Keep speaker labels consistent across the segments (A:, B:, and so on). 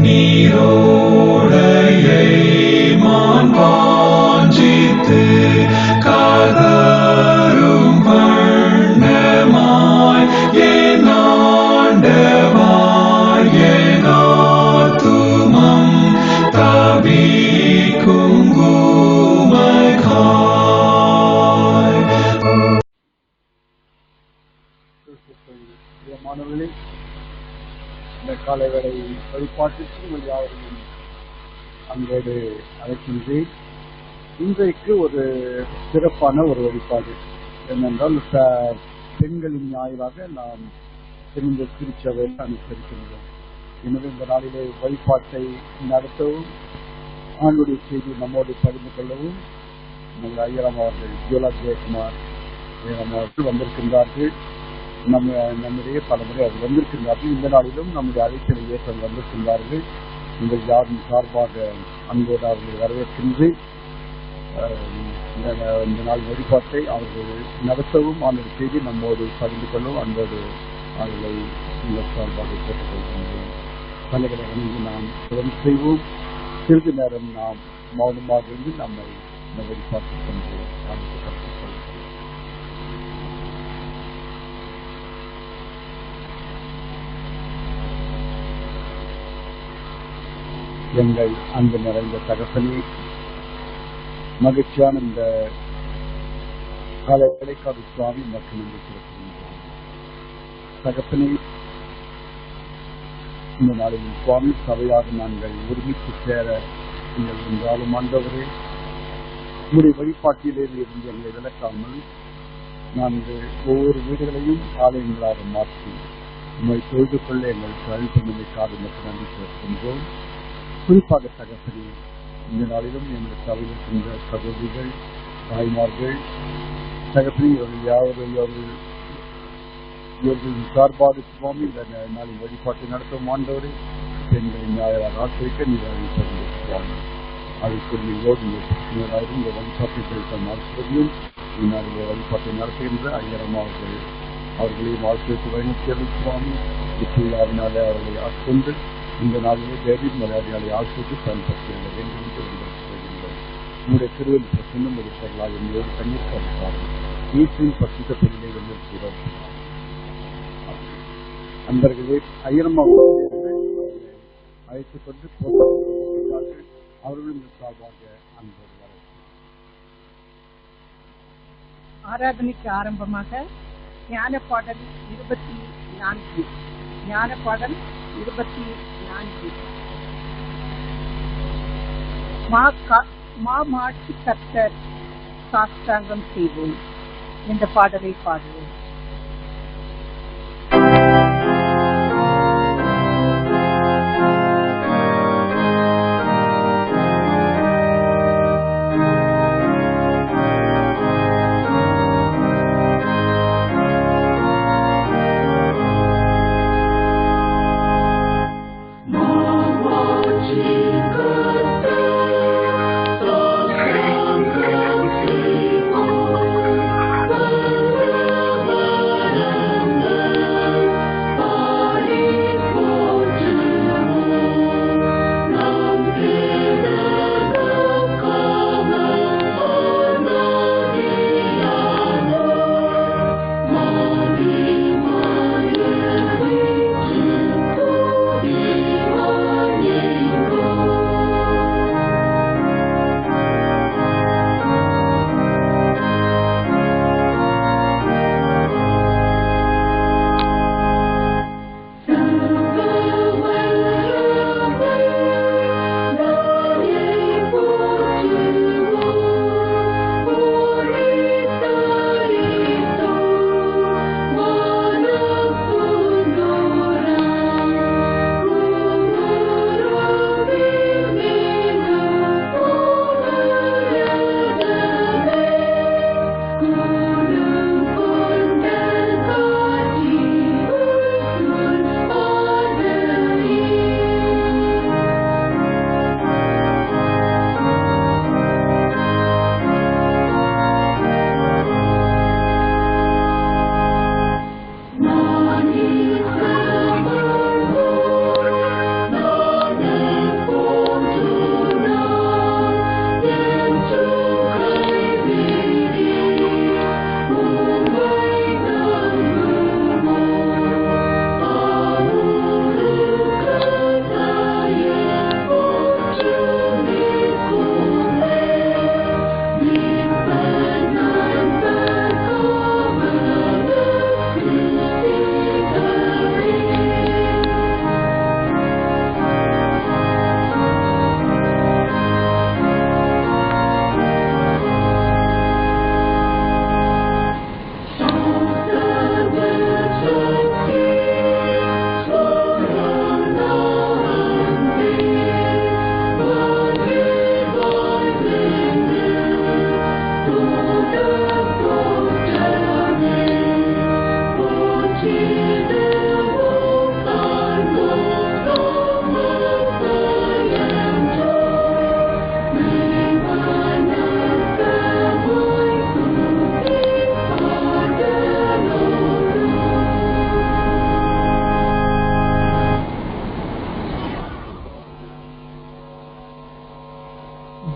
A: நீரோடையை மான் வாஞ்சித்து கதரும் வண்ணமாய் என் ஆண்டவா என் ஆத்துமம் தவிக்கும் உமக்காய்.
B: மாணவர்களே, இந்த காலை வேளை வழிபாட்டிற்கு யாவரையும் அங்கோடு அழைக்கின்றேன். இன்றைக்கு ஒரு சிறப்பான ஒரு வழிபாடு என்னென்றால், பெண்களின் ஞாயிறாக நாம் தெரிந்த திருச்சபையில் அனுசரிக்கின்றோம். எனவே இந்த நாளிலே வழிபாட்டை நடத்தவும் ஆண்டுடைய செய்தி நம்மோடு பகிர்ந்து கொள்ளவும் நம்முடைய ஐயராம் அவர்கள் ஜோலா ஜெயக்குமார் ஐயராம் அவர்கள் வந்திருக்கின்றார்கள். நம்முடைய பலமுறை அவர் வந்திருக்கின்றார்கள். இந்த நாளிலும் நம்முடைய அழைத்தலை ஏற்ற வந்திருக்கின்றார்கள். உங்கள் யாரும் சார்பாக அன்போடு அவர்களை வரவேற்கின்றேன். இந்த நாள் வழிபாட்டை அவர்கள் நடத்தவும் அவருடைய செய்தி நம்மோடு பகிர்ந்து கொள்ளவும் அன்போடு அவர்களை உங்கள் சார்பாக கேட்டுக்கொள்கின்றேன். பலகளை அணிந்து நாம் உதவி செய்வோம். சிறிது நேரம் நாம் மௌனமாக இருந்து நம்மை இந்த வழிபாட்டை கொண்டு கற்றுக்கொள்கிறோம். எங்கள் அன்பு நிறைந்த தகப்பனே, மகிழ்ச்சியான இந்த காலை வேளைக்காடு சுவாமி மற்றும் தகப்பனே, இந்த நாளில் சுவாமி சபையாக நாங்கள் ஒருமித்து சேர நீங்கள் என்றாலும் ஆண்டவரே, உங்களுடைய வழிபாட்டிலே இருந்து எங்களை விளக்காமல் நாங்கள் ஒவ்வொரு வீடுகளையும் ஆலயங்களாக மாற்றி உண்மை தொழுது கொள்ள எங்களுக்கு அழைப்புக்காக மற்றும் நன்றி செலுத்துகின்றோம். குறிப்பாக தகப்பனே, இந்த நாளிலும் எங்கள் சபையில் இருக்கின்ற சகோதரிகள், தாய்மார்கள், தகப்பனே, இவர்களின் சார்பாக சுவாமி இந்த நாளின் வழிபாட்டை நடத்தும் ஆண்டவரை பெண்களின் ஞாயிறாக ஆசிரிக்க நீங்கள் சுவாமி அதற்குரியோடு இந்த வழிபாட்டை செலுத்தும் ஆசிரியரையும் இந்நாளிலே வழிபாட்டை நடத்துகின்ற ஐயரம் அவர்களையும் ஆசிரியத்து வழிநடத்தியது சுவாமி. இப்பிள்ளாவினாலே அவர்களை ஆட்கொண்டு இந்த நாளிலே டேவிட் மலையாளிகளை ஆசிரியத்து பயன்படுத்த வேண்டும் என்று உங்களுடைய திருவள்ளி பிரசன்னம் இருக்கிறார்கள். என்னோடு கண்ணீர் கருத்தார்கள் வீட்டின் பசித்த பெண்களை வெள்ளிருக்கிறோம். அன்பர்களே, ஐயரம்மா அழைத்துக் கொண்டு அவர்களும் சார்பாக அன்பர்
C: ஆராதனைக்கு ஆரம்பமாக ஞான பாடல் 24 ஞான பாடல் 24 மாமாட்சி கர்த்தர் சாஸ்தாங்கம் செய்வோம் என்ற பாடலை பாடுவோம்.
A: Thank you.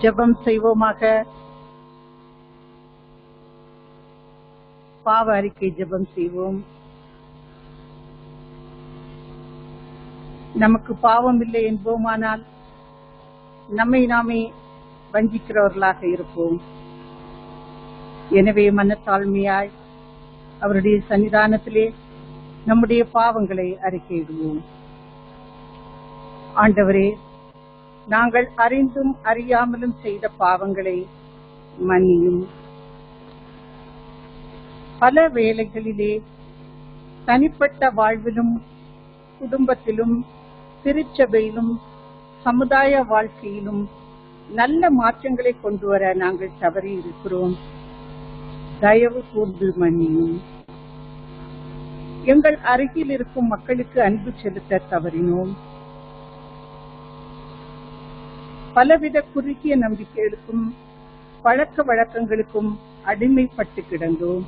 C: ஜெபம் செய்வோமாக. பாவ அறிக்கை ஜெபம் செய்வோம். நமக்கு பாவம் இல்லை என்போமானால் நம்மை நாமே வஞ்சிக்கிறவர்களாக இருப்போம். எனவே மனத்தாழ்மையாய் அவருடைய சன்னிதானத்திலே நம்முடைய பாவங்களை அறிக்கையிடுவோம். ஆண்டவரே, நாங்கள் அறிந்தும் அறியாமலும் செய்த பாவங்களை மன்னியும். பல வேளைகளிலே தனிப்பட்ட வாழ்விலும் குடும்பத்திலும் திருச்சபையிலும் சமுதாய வாழ்க்கையிலும் நல்ல மாற்றங்களை கொண்டு வர நாங்கள் தவறி இருக்கிறோம். தயவு கூர்ந்து மன்னியும். எங்கள் அருகில் இருக்கும் மக்களுக்கு அன்பு செலுத்த தவறினோம். பலவித குறுகிய நம்பிக்கைகளுக்கும் பழக்க வழக்கங்களுக்கும் அடிமைப்பட்டு கிடந்தோம்.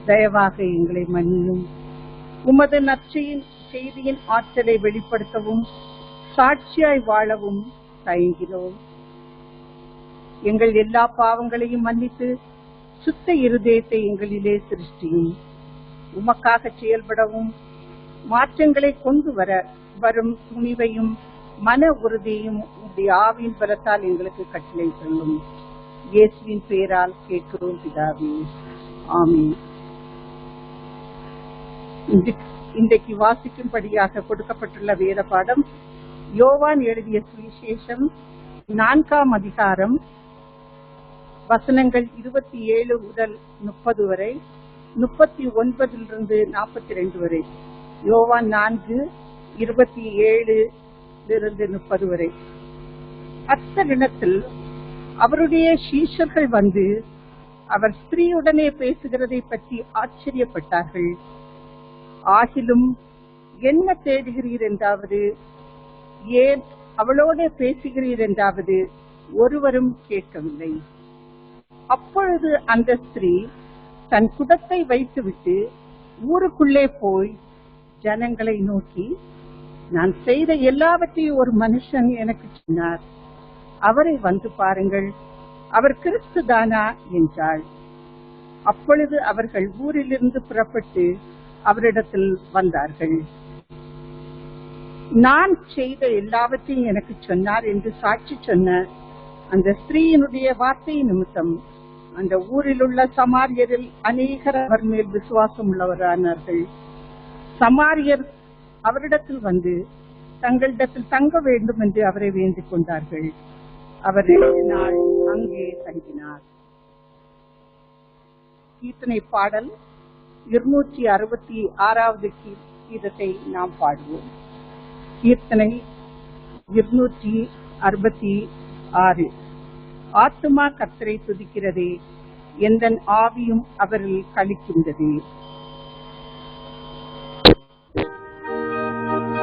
C: தயவாக எங்களை மன்னியும். உமது செய்தியின் ஆற்றலை வெளிப்படுத்தவும் சாட்சியாய் வாழவும் தயங்கினோம். எங்கள் எல்லா பாவங்களையும் மன்னித்து சுத்த இருதயத்தை எங்களிலே சிருஷ்டியும். உமக்காக செயல்படவும் மாற்றங்களை கொண்டு வரும் துணிவையும் மன உறுதியும் உடைய ஆவியின் பலத்தால் எங்களுக்கு கட்டளை சொல்லும். இயேசுவின் பெயரால் கேட்கிறோம் பிதாவே, ஆமென். இன்றைக்கு வாசிக்கும்படியாக கொடுக்கப்பட்டுள்ள வேத பாடம் யோவான் எழுதிய சுவிசேஷம் 4ஆம் அதிகாரம் வசனங்கள் 27 முதல் 30 வரை, 39 42 வரை. யோவான் 4:27 30 வரை. அத்தருணத்தில் அவருடைய சீஷர்கள் வந்து அவர் ஸ்திரீயுடனே பேசுகிறதை பற்றி ஆச்சரியப்பட்டார்கள். ஆகிலும் என்ன தேடுகிறீர் என்றாவது, ஏன் அவளோட பேசுகிறீர் என்றாவது ஒருவரும் கேட்கவில்லை. அப்பொழுது அந்த ஸ்திரீ தன் குடத்தை வைத்துவிட்டு ஊருக்குள்ளே போய் ஜனங்களை நோக்கி, நான் செய்த எல்லாவற்றையும் ஒரு மனுஷன் எனக்கு சொன்னார், அவரை வந்து பாருங்கள், அவர் கிறிஸ்து தானா என்றாள். அப்பொழுது அவர்கள் ஊரிலிருந்து புறப்பட்டு அவரிடத்தில் வந்தார்கள். நான் செய்த எல்லாவற்றையும் எனக்கு சொன்னார் என்று சாட்சி சொன்ன அந்த ஸ்திரீயினுடைய வார்த்தை நிமித்தம் அந்த ஊரில் உள்ள சமாரியரில் அநேகர் அவர் மேல் விசுவாசம் உள்ளவரானார்கள். சமாரியர் அவரிடத்தில் வந்து தங்களிடத்தில் தங்க வேண்டும் என்று அவரை வேண்டிக் கொண்டார்கள். அவர் 2 நாள் அங்கே தங்கினார். கீர்த்தனை பாடல் 266வது கீதத்தை நாம் பாடுவோம். கீர்த்தனை 266. ஆத்துமா கர்த்தரை துதிக்கிறதே, எந்தன் ஆவியும் அவரில் களிக்கின்றது.
D: Thank you.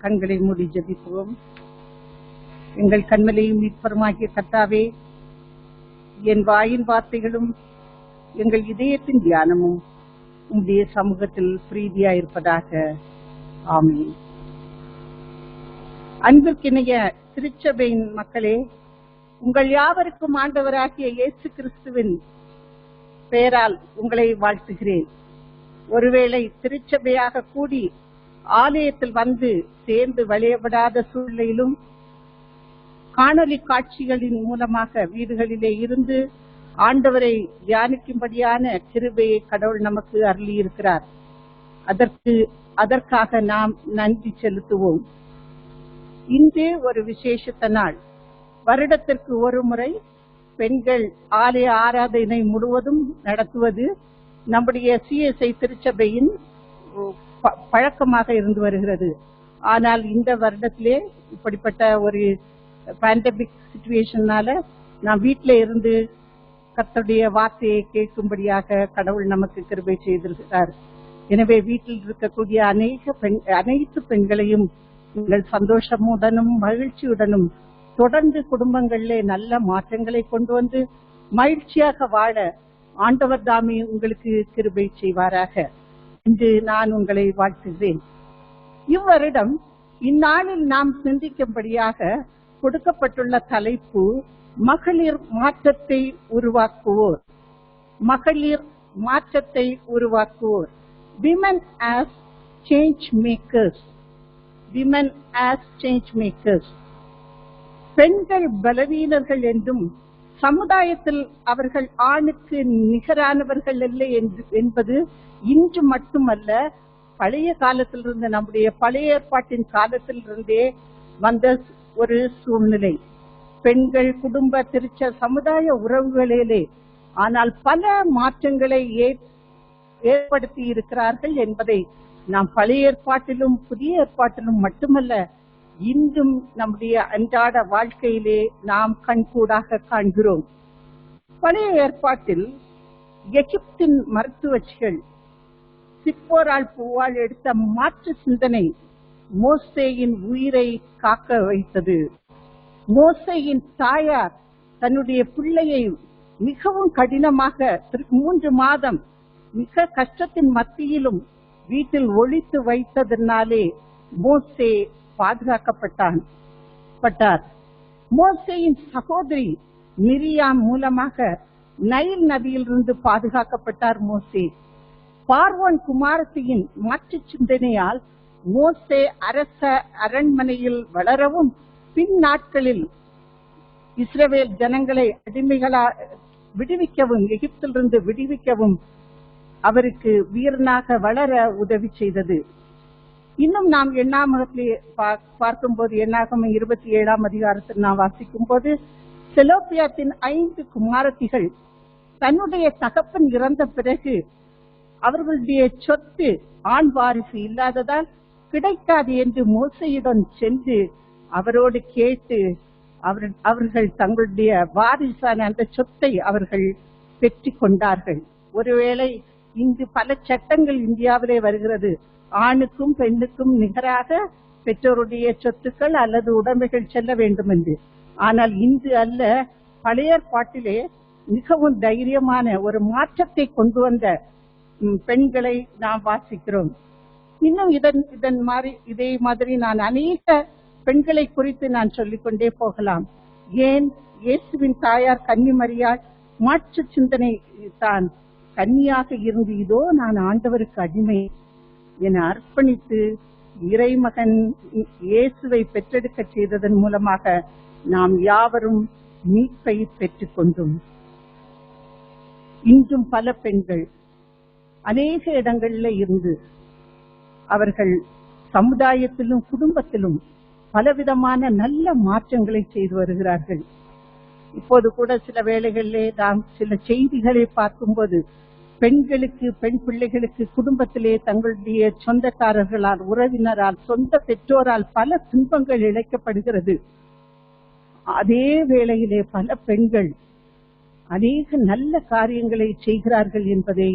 C: கண்களை மூடி ஜெபிப்போம். எங்கள் கண்மலையும் மீட்பருமாகிய கர்த்தாவே, என் வாயின் வார்த்தைகளும் எங்கள் இதயத்தின் தியானமும் உம்முடைய சமூகத்தில் பிரீதியாயிருப்பதாக. ஆமென். அன்பிற்கிணைய திருச்சபையின் மக்களே, உங்கள் யாவருக்கும் ஆண்டவராகிய இயேசு கிறிஸ்துவின் பெயரால் உங்களை வாழ்த்துகிறேன். ஒருவேளை திருச்சபையாக கூடி ஆலயத்தில் வந்து சேர்ந்து வழிபடாத சூழ்நிலையிலும் காணொலி காட்சிகளின் மூலமாக வீடுகளிலே இருந்து ஆண்டவரை தியானிக்கும்படியான கிருபையை கடவுள் நமக்கு அருளியிருக்கிறார். அதற்காக நாம் நன்றி செலுத்துவோம். இன்று ஒரு விசேஷத்த நாள். வருடத்திற்கு ஒரு முறை பெண்கள் ஆலய ஆராதனை முழுவதும் நடத்துவது நம்முடைய CSI திருச்சபையின் பழக்கமாக இருந்து வருகிறது. ஆனால் இந்த வருடத்திலே இப்படிப்பட்ட ஒரு பேண்டமிக் சிச்சுவேஷனால நாம் வீட்டில இருந்து கர்த்தருடைய வார்த்தையை கேட்கும்படியாக கடவுள் நமக்கு கிருபை செய்திருக்கிறார். எனவே வீட்டில் இருக்கக்கூடிய அனைத்து பெண்களையும் நீங்கள் சந்தோஷமுடனும் மகிழ்ச்சியுடனும் தொடர்ந்து குடும்பங்களிலே நல்ல மாற்றங்களை கொண்டு வந்து மகிழ்ச்சியாக வாழ ஆண்டவர் தாமே உங்களுக்கு கிருபை செய்வாராக என்று நான் உங்களை வாழ்த்துகிறேன். இவ்வருடம் இந்நாளில் நாம் சிந்திக்கும்படியாக கொடுக்கப்பட்டுள்ள தலைப்பு மகளிர் மாற்றத்தை உருவாக்குவோர். மகளிர் மாற்றத்தை உருவாக்குவோர். Women as change makers. Women as change makers. பெண்கள் பலவீனர்கள் என்றும் சமுதாயத்தில் அவர்கள் ஆணுக்கு நிகரானவர்கள் இல்லை என்பது இன்று மட்டுமல்ல, பழைய காலத்திலிருந்து நம்முடைய பழைய ஏற்பாட்டின் காலத்திலிருந்தே வந்த ஒரு சூழ்நிலை. பெண்கள் குடும்ப திருச்ச சமுதாய உறவுகளிலே ஆனால் பல மாற்றங்களை ஏற்படுத்தி இருக்கிறார்கள் என்பதை நாம் பழைய ஏற்பாட்டிலும் புதிய ஏற்பாட்டிலும் மட்டுமல்ல, இன்றும் நம்முடைய அன்றாட வாழ்க்கையிலே நாம் கண்கூடாக காண்கிறோம். பழைய ஏற்பாட்டில் எகிப்தின் மருத்துவச்சிகள் சிப்போரால் பூவால் எடுத்த மாற்று சிந்தனை மோசேயின் உயிரை காக்க வைத்தது. மோசேயின் தாயார் தன்னுடைய பிள்ளையை மிகவும் கடினமாக 3 மாதம் மிக கஷ்டத்தின் மத்தியிலும் வீட்டில் ஒளித்து வைத்ததனாலே மோசே பாதுகாக்கப்பட்டார். மோசேயின் சகோதரி மிரியாம் மூலமாக நைல் நதியிலிருந்து பாதுகாக்கப்பட்டார் மோசே. பார்வோன் குமாரத்தியின் மாற்று சிந்தனையால் மோசே அரச அரண்மனையில் வளரவும் பின் நாட்களில் இஸ்ரவேல் ஜனங்களை அடிமைகளா விடுவிக்கவும் எகிப்திலிருந்து விடுவிக்கவும் அவருக்கு வீரனாக வளர உதவி செய்தது. இன்னும் நாம் எண்ணாமகத்திலே பார்க்கும்போது எண்ணாகமம் 27ஆம் அதிகாரத்தில் நாம் வாசிக்கும் போது செலோப்பியாத்தின் 5 குமாரத்திகள் தன்னுடைய தகப்பன் இறந்த பிறகு அவர்களுடைய சொத்து ஆண் வாரிசு இல்லாததால் கிடைக்காது என்று மோசேயுடன் சென்று அவரோடு கேட்டு அவர்கள் தங்களுடைய வாரிசான அந்த சொத்தை அவர்கள் பெற்றுக் கொண்டார்கள். ஒருவேளை இன்று பல சட்டங்கள் இந்தியாவிலே வருகிறது, ஆணுக்கும் பெண்ணுக்கும் நிகராக பெற்றோருடைய சொத்துக்கள் அல்லது உடைமைகள் செல்ல வேண்டும் என்று. ஆனால் இன்று அல்ல, பழைய பாட்டிலே மிகவும் தைரியமான ஒரு மாற்றத்தை கொண்டு வந்த பெண்களை நாம் வாசிக்கிறோம். இன்னும் இதே மாதிரி நான் அநேக பெண்களை குறித்து நான் சொல்லிக்கொண்டே போகலாம். ஏன் இயேசுவின் தாயார் கன்னிமரியாள் மாற்று சிந்தனை தான் கன்னியாக இருந்து இதோ நான் ஆண்டவருக்கு அடிமை என அர்ப்பணித்து இறைமகன் இயேசுவை பெற்றெடுக்க செய்ததன் மூலமாக நாம் யாவரும் மீட்பை பெற்றுக் கொண்டோம். இன்றும் பல பெண்கள் அநேக இடங்களில் இருந்து அவர்கள் சமுதாயத்திலும் குடும்பத்திலும் பலவிதமான நல்ல மாற்றங்களை செய்து வருகிறார்கள். இப்போது கூட சில வேளைகளிலே நாம் சில செய்திகளை பார்க்கும்போது பெண்களுக்கு, பெண் பிள்ளைகளுக்கு குடும்பத்திலே தங்களுடைய சொந்தக்காரர்களால், உறவினரால், சொந்த பெற்றோரால் பல துன்பங்கள் இழைக்கப்படுகிறது. அதே வேளையிலே பல பெண்கள் அநேக நல்ல காரியங்களை செய்கிறார்கள் என்பதை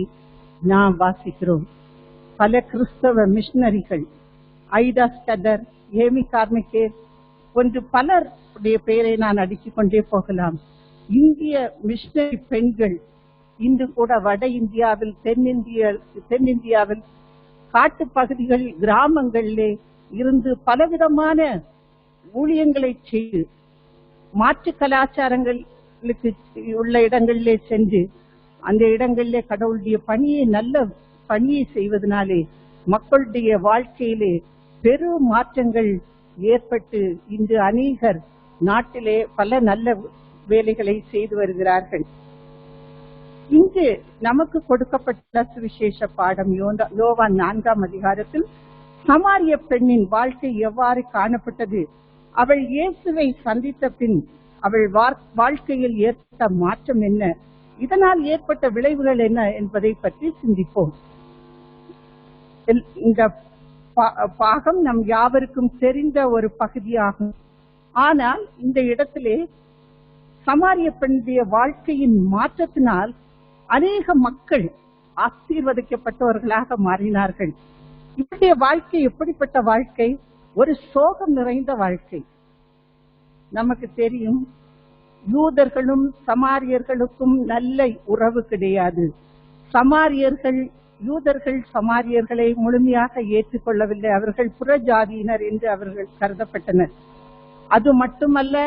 C: நாம் வாசிக்கிறோம். பல கிறிஸ்தவ மிஷனரிகள், ஐடா ஸ்டடர், ஏமி கார்மிகே போன்று பலருடைய பெயரை நான் அடுக்கிக் கொண்டே போகலாம். இந்திய மிஷனரி பெண்கள் இன்று கூட வட இந்தியாவில் தென்னிந்தியாவில் காட்டு பகுதிகள் கிராமங்களிலே இருந்து பலவிதமான ஊழியங்களை செய்து மாற்று கலாச்சாரங்களுக்கு உள்ள இடங்களிலே சென்று அந்த இடங்களிலே கடவுளுடைய நல்ல பணியை செய்வதனாலே மக்களுடைய வாழ்க்கையிலே பெரும் மாற்றங்கள் ஏற்பட்டு இன்று அநேகர் நாட்டிலே பல நல்ல வேலைகளை செய்து வருகிறார்கள். இங்கு நமக்கு கொடுக்கப்பட்ட சுவிசேஷ பாடம் யோவான் 4ஆம் அதிகாரத்தில் சமாரிய பெண்ணின் வாழ்க்கை எவ்வாறு காணப்பட்டது, அவள் இயேசுவை சந்தித்த பின் அவள் வாழ்க்கையில் ஏற்பட்ட மாற்றம் என்ன, இதனால் ஏற்பட்ட விளைவுகள் என்ன என்பதை பற்றி சிந்திப்போம். இந்த பாகம் நம் யாவருக்கும் தெரிந்த ஒரு பகுதியாகும். ஆனால் இந்த இடத்திலே சமாரிய பெண்ணுடைய வாழ்க்கையின் மாற்றத்தினால் அநேக மக்கள் ஆசீர்வதிக்கப்பட்டவர்களாக மாறினார்கள். இவருடைய வாழ்க்கை எப்படிப்பட்ட வாழ்க்கை? ஒரு சோகம் நிறைந்த வாழ்க்கை. நமக்கு தெரியும், யூதர்களும் சமாரியர்களுக்கும் நல்ல உறவு கிடையாது. யூதர்கள் சமாரியர்களை முழுமையாக ஏற்றுக்கொள்ளவில்லை. அவர்கள் புறஜாதியினர் என்று அவர்கள் கருதப்பட்டனர். அது மட்டுமல்ல,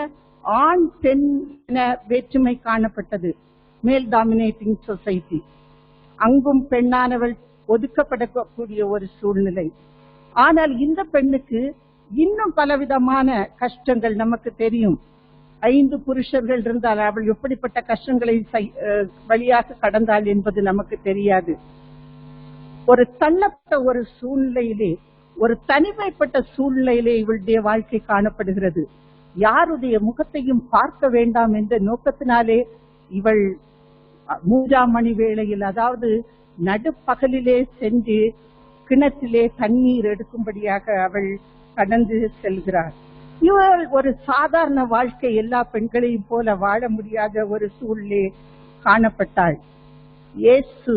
C: ஆண் பெண் என வேற்றுமை காணப்பட்டது. மேல் டாமினேட்டிங் சொசைட்டி. அங்கும் பெண்ணானவள் ஒதுக்கப்படக்கூடிய ஒரு சூழ்நிலை. ஆனால் இந்த பெண்ணுக்கு இன்னும் பலவிதமான கஷ்டங்கள் நமக்கு தெரியும். 5 புருஷர்கள் இருந்தால் அவள் எப்படிப்பட்ட கஷ்டங்களை வழியாக கடந்தாள் என்பது நமக்கு தெரியாது. ஒரு தள்ளப்பட்ட ஒரு சூழ்நிலையிலே, ஒரு தனிமைப்பட்ட சூழ்நிலையிலே இவளுடைய வாழ்க்கை காணப்படுகிறது. யாருடைய முகத்தையும் பார்க்க வேண்டாம் என்ற நோக்கத்தினாலே இவள் 3ஆம் மணி வேளையில், அதாவது நடுப்பகலிலே சென்று கிணற்றிலே தண்ணீர் எடுக்கும்படியாக அவள் கடந்து செல்கிறார். இவள் ஒரு சாதாரண வாழ்க்கை, எல்லா பெண்களையும் போல வாழ முடியாத ஒரு சூழ்நிலை காணப்பட்டாள். இயேசு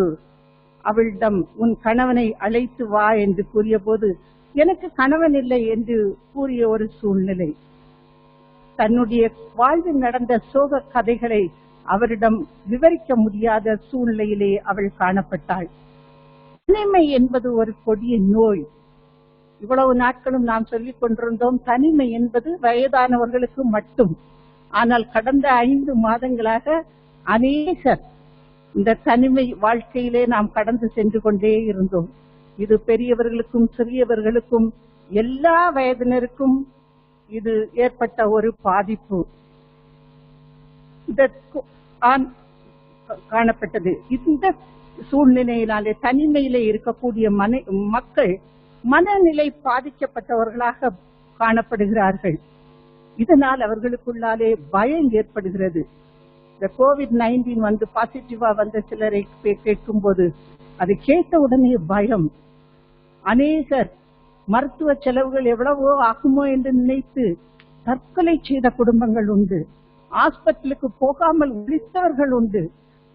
C: அவளிடம் உன் கணவனை அழைத்து வா என்று கூறிய போது, எனக்கு கணவன் இல்லை என்று கூறிய ஒரு சூழ்நிலை. தன்னுடைய வாழ்வில் நடந்த சோக கதைகளை அவரிடம் விவரிக்க முடியாத சூழ்நிலையிலே அவள் காணப்பட்டாள். தனிமை என்பது ஒரு கொடிய நோய். இவ்வளவு நாட்களும் நாம் சொல்லிக் கொண்டிருந்தோம், தனிமை என்பது வயதானவர்களுக்கு மட்டும். ஆனால் கடந்த 5 மாதங்களாக அநேகர் இந்த தனிமை வாழ்க்கையிலே நாம் கடந்து சென்று கொண்டே இருந்தோம். இது பெரியவர்களுக்கும் சிறியவர்களுக்கும் எல்லா வயதினருக்கும் இது ஏற்பட்ட ஒரு பாதிப்பு காணப்பட்டது. இந்த சூழ்நிலையினாலே தனிமையிலே இருக்கக்கூடிய மக்கள் மனநிலை பாதிக்கப்பட்டவர்களாக காணப்படுகிறார்கள். இதனால் அவர்களுக்குள்ளாலே பயம் ஏற்படுகிறது. இந்த COVID-19 வந்து பாசிட்டிவா வந்த சிலரை கேட்கும் போது அதை கேட்ட உடனே பயம். அநேகர் மருத்துவ செலவுகள் எவ்வளவோ ஆகுமோ என்று நினைத்து தற்கொலை செய்த குடும்பங்கள் உண்டு. ஆஸ்பத்திரிக்கு போகாமல் ஒழித்தவர்கள் உண்டு.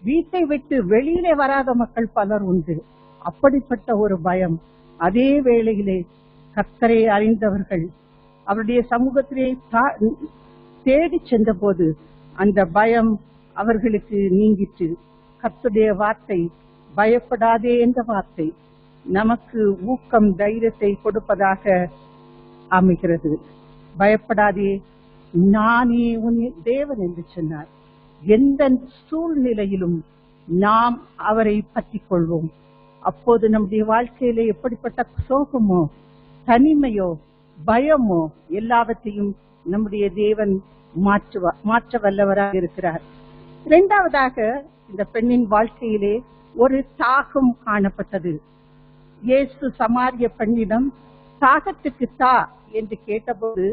C: வீட்டை விட்டு வெளியிலே வராத மக்கள் பலர் உண்டு. அப்படிப்பட்ட ஒரு பயம். அதே வேளையிலே கர்த்தரை அறிந்தவர்கள் அவருடைய சமூகத்திலே தேடி சென்ற போது அந்த பயம் அவர்களுக்கு நீங்கிற்று. கர்த்தருடைய வார்த்தை, பயப்படாதே என்ற வார்த்தை நமக்கு ஊக்கம், தைரியத்தை கொடுப்பதாக அமைகிறது. பயப்படாதே, நானே உன் தேவன் என்று சொன்னார். எந்த சூழ்நிலையிலும் நாம் அவரை பற்றிக் கொள்வோம். அப்போது நம்முடைய வாழ்க்கையிலே எப்படிப்பட்ட சோகமோ, தனிமையோ, பயமோ எல்லாவற்றையும் நம்முடைய தேவன் மாற்ற வல்லவராக இருக்கிறார். 2வதாக, இந்த பெண்ணின் வாழ்க்கையிலே ஒரு தாகம் காணப்பட்டது. இயேசு சமாரிய பெண்ணிடம் தாகத்துக்கு தா என்று கேட்டபோது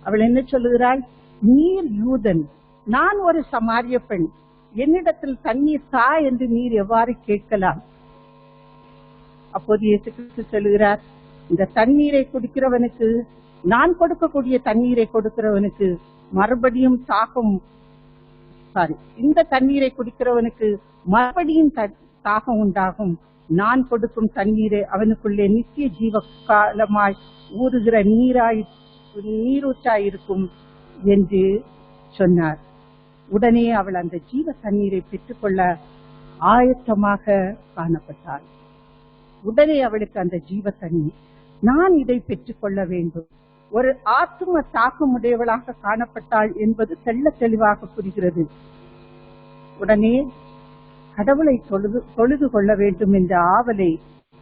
C: அவள் என்ன சொல்லுகிறாள்? நீர் யூதன், நான் ஒரு சமாரிய பெண், என்னிடத்தில் தண்ணீர் தா என்று நீர் எவ்வாறு கேட்கலாம்? அப்போது இயேசு கிறிஸ்து சொல்லுகிறார், இந்த தண்ணீரை குடிக்கிறவனுக்கு, நான் கொடுக்கக்கூடிய தண்ணீரை கொடுக்கிறவனுக்கு மறுபடியும் இந்த தண்ணீரை குடிக்கிறவனுக்கு மறுபடியும் தாகம் உண்டாகும். நான் கொடுக்கும் தண்ணீரை அவனுக்குள்ளே நித்திய ஜீவ காலமாய் ஊறுகிற நீராய் நீரூற்றாயிருக்கும் என்று சொன்னார். உடனே அவள் அந்த ஜீவ தண்ணீரை பெற்றுக்கொள்ள ஆயத்தமாக காணப்பட்டாள். உடனே அவளுக்கு அந்த ஜீவ தண்ணீர், நான் இதை பெற்றுக்கொள்ள வேண்டும், ஒரு ஆத்தும தாக்கமுடையவளாக காணப்பட்டாள் என்பது தெள்ள தெளிவாக புரிகிறது. உடனே கடவுளை தொழுது கொள்ள வேண்டும் என்ற ஆவலை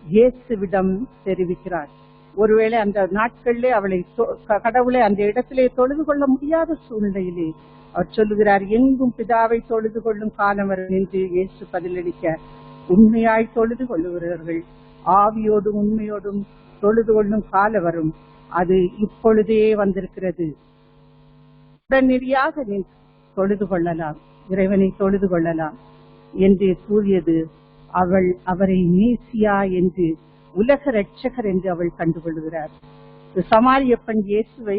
C: இயேசுவிடம் தெரிவிக்கிறார். ஒருவேளை அந்த நாட்களிலே கடவுளை அந்த இடத்திலே தொழுது கொள்ள முடியாத சூழ்நிலையிலே அவர் சொல்லுகிறார், எங்கும் பிதாவை தொழுது கொள்ளும் காலம் வரும் என்று இயேசு பதிலளிக்க, உண்மையாய் தொழுது கொள்ளுகிறவர்கள் ஆவியோடும் உண்மையோடும் தொழுது கொள்ளும் காலம் வரும், அது இப்பொழுதே வந்திருக்கிறது, உடனடியாக நீ தொழுது கொள்ளலாம், இறைவனை தொழுது கொள்ளலாம் என்று கூறியது. அவள் அவரை மேசியா என்று, உலக இரட்சகர் என்று அவள் கண்டுகொள்கிறார். சமாரிய பெண் இயேசுவை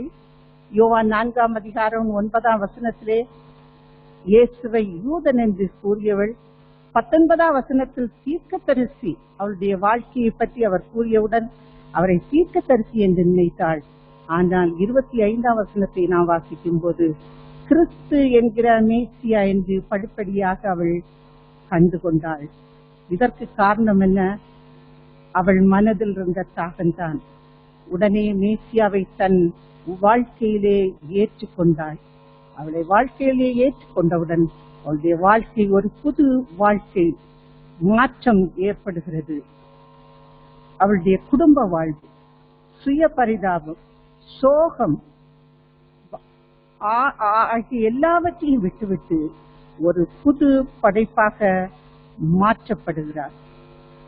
C: யோவான் 4ஆம் அதிகாரம் 9ஆம் வசனத்திலே இயேசுவை யூதன் என்று கூறியவள் 19ஆம் வசனத்தில் தீர்க்கதரிசி, அவளுடைய வாழ்க்கையை பற்றி அவர் கூறியவுடன் அவரை தீர்க்கதரிசி என்று நினைத்தாள். ஆனால் 25ஆம் வசனத்தை நாம் வாசிக்கும் போது கிறிஸ்து என்கிற மேசியா என்று படிப்படியாக அவள் கண்டு கொண்டாள். இதற்கு காரணம் என்ன? அவள் மனதில் இருந்த தாகம்தான். உடனே மேசியாவை தன் வாழ்க்கையிலே ஏற்றுக்கொண்டாள். அவளை வாழ்க்கையிலே ஏற்றுக்கொண்டவுடன் அவளுடைய வாழ்க்கை ஒரு புது வாழ்க்கை மாற்றம் ஏற்படுகிறது. அவளுடைய குடும்ப வாழ்வு, சுய பரிதாபம், சோகம் ஆகிய எல்லாவற்றையும் விட்டுவிட்டு ஒரு புது படைப்பாக மாற்றப்படுகிறார்.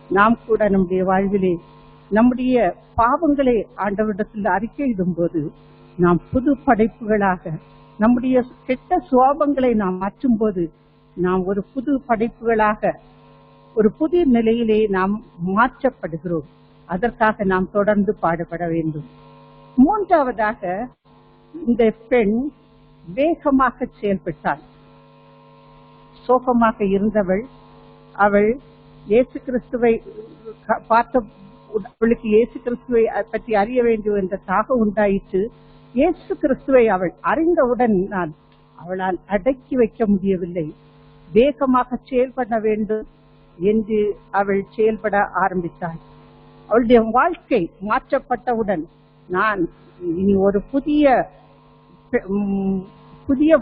C: நாம் கூட நம்முடைய வாழ்விலே நம்முடைய பாவங்களை ஆண்டவரிடத்தில் அறிக்கையிடும் போது நாம் புது படைப்புகளாக, நம்முடைய கெட்ட சுவாபங்களை நாம் மாற்றும் போது நாம் ஒரு புது படைப்புகளாக, ஒரு புதிய நிலையிலே நாம் மாற்றப்படுகிறோம். அதற்காக நாம் தொடர்ந்து பாடுபட வேண்டும். மூன்றாவதாக, இந்த பெண் வேகமாக செயல்பட்டாள். சோகமாக இருந்தவள், அவள் இயேசு கிறிஸ்துவை பார்த்த, அவளுக்கு இயேசு கிறிஸ்துவை பற்றி அறிய வேண்டும் என்ற தாகம் உண்டாயிற்று. இயேசு கிறிஸ்துவை அவள் அறிந்தவுடன் அவளால் அடக்கி வைக்க முடியவில்லை. வேகமாக செயல்பட வேண்டும் என்று அவள் செயல்பட ஆரம்பித்தாள். அவளுடைய வாழ்க்கை மாற்றப்பட்டவுடன் நான் இனி ஒரு புதிய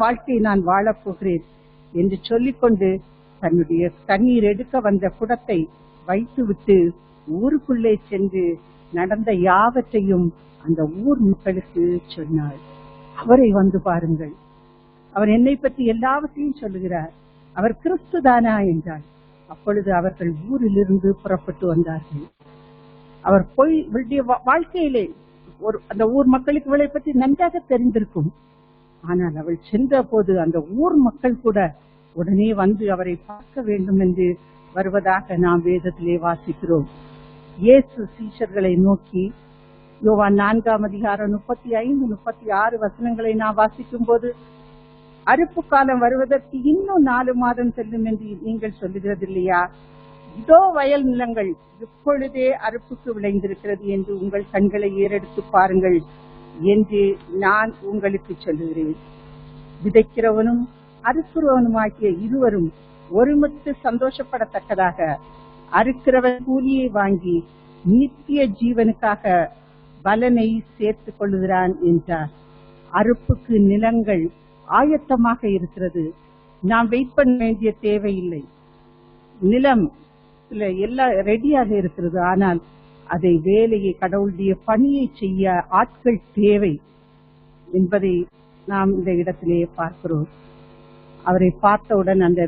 C: வாழ்க்கையை நான் வாழப்போகிறேன் என்று சொல்லிக்கொண்டு தன்னுடைய தண்ணீர் எடுக்க வந்த குடத்தை வைத்துவிட்டு ஊருக்குள்ளே சென்று நடந்த யாவற்றையும் அந்த ஊர் மக்களுக்கு சொன்னாள். அவரை வந்து பாருங்கள், அவர் என்னை பற்றி எல்லாவற்றையும் சொல்லுகிறார், அவர் கிறிஸ்து தானா என்றார். அப்பொழுது அவர்கள் ஊரிலிருந்து புறப்பட்டு வந்தார்கள். அவர் போய் வாழ்க்கையிலே அந்த ஊர் மக்களுக்கு இவளை பற்றி நன்றாக தெரிந்திருக்கும். ஆனால் அவள் சென்ற போது அந்த ஊர் மக்கள் கூட உடனே வந்து அவரை பார்க்க வேண்டும் என்று வருவதாக நாம் வேதத்திலே வாசிக்கிறோம். இயேசு சீஷர்களை நோக்கி யோவான் 4ஆம் அதிகாரம் 35-36 வசனங்களை நாம் வாசிக்கும் போது, அறுப்பு காலம் வருவதற்கு இன்னும் 4 மாதம் செல்லும் என்று நீங்கள் சொல்லுகிறது இல்லையா? இதோ வயல் நிலங்கள் இப்பொழுதே அறுப்புக்கு விளைந்திருக்கிறது என்று உங்கள் கண்களை ஏறெடுத்து பாருங்கள் என்று நான் உங்களுக்கு சொல்லுகிறேன். விதைக்கிறவனும் அறுக்கிறவனுமாகிய இருவரும் ஒருமித்து சந்தோஷப்படத்தக்கதாக அறுக்கிறவன் கூலியை வாங்கி நித்திய ஜீவனுக்காக பலனை சேர்த்துக் கொள்ளுகிறான் என்றார். அறுப்புக்கு நிலங்கள் ஆயத்தமாக இருக்கிறது. நாம் வெயிட் பண்ண வேண்டிய தேவையில்லை. நிலம் எல்லாம் ரெடியாக இருக்கிறது. ஆனால் அதை வேலையை, கடவுளுடைய பணியை செய்ய ஆட்கள் தேவை என்பதை நாம் இந்த இடத்திலே பார்க்கிறோம். அவரை பார்த்தவுடன் அந்த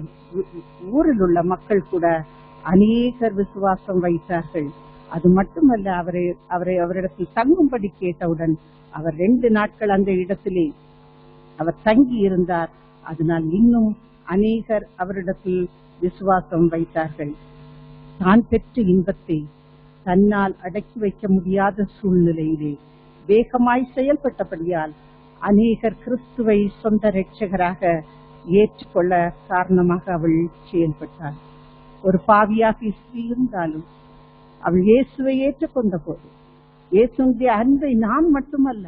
C: ஊரில் உள்ள மக்கள் கூட அநேகர் விசுவாசம் வைத்தார்கள். அது மட்டுமல்ல, அவரிடத்தில் தங்கும்படி கேட்டவுடன் அவர் 2 நாட்கள் அந்த இடத்திலே அவர் தங்கி இருந்தார். அதனால் இன்னும் அநேகர் அவரிடத்தில் விசுவாசம் வைத்தார்கள். தான் பெற்ற இன்பத்தை தன்னால் அடக்கி வைக்க முடியாத சூழ்நிலையிலே வேகமாய் செயல்பட்டபடியால் அநேகர் கிறிஸ்துவை சொந்த இரட்சகராக ஏற்றுக்கொள்ள காரணமாக அவள் செயல்பட்டாள். ஒரு பாவியாக இருந்தாலும் அவள் இயேசுவை ஏற்றுக்கொண்ட போது, இயேசுடைய அன்பை நான் மட்டுமல்ல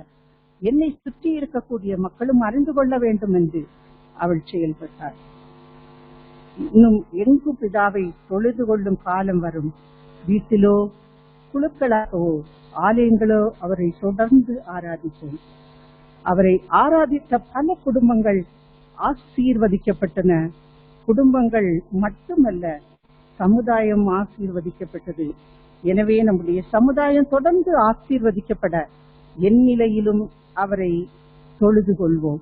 C: என்னை சுற்றி இருக்கக்கூடிய மக்களும் அறிந்து கொள்ள வேண்டும் என்று அவள் செயல்பட்டாள். இன்னும் எங்கு பிதாவை தொழுது கொள்ளும் காலம் வரும், வீட்டிலோ குழுக்களாகவோ ஆலயங்களோ அவரை தொடர்ந்து ஆராதிப்போம். அவரை ஆராதித்த பல குடும்பங்கள் ஆசீர்வதிக்கப்பட்டன. குடும்பங்கள் மட்டுமல்ல, சமுதாயம் ஆசீர்வதிக்கப்பட்டது. எனவே நம்முடைய சமுதாயம் தொடர்ந்து ஆசீர்வதிக்கப்பட என் நிலையிலும் அவரை தொழுது கொள்வோம்.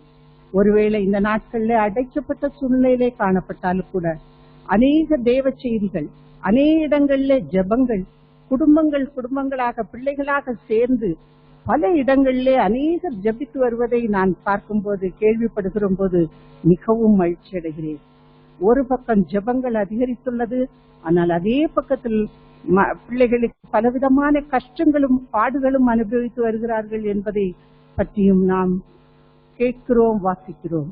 C: ஒருவேளை இந்த நாட்களில் அடைக்கப்பட்ட சூழ்நிலையிலே காணப்பட்டாலும் கூட அநேக தேவ செய்திகள், அநேக இடங்களிலே ஜெபங்கள், குடும்பங்களாக பிள்ளைகளாக சேர்ந்து பல இடங்களிலே அநேகர் ஜெபித்து வருவதை நான் பார்க்கும்போது, கேள்விப்படுகிற போது மிகவும் மகிழ்ச்சி அடைகிறேன். ஒரு பக்கம் ஜெபங்கள் அதிகரித்துள்ளது, ஆனால் அதே பக்கத்தில் பிள்ளைகளுக்கு பலவிதமான கஷ்டங்களும் பாடுகளும் அனுபவித்து வருகிறார்கள் என்பதை பற்றியும் நாம் கேட்கிறோம், வாசிக்கிறோம்.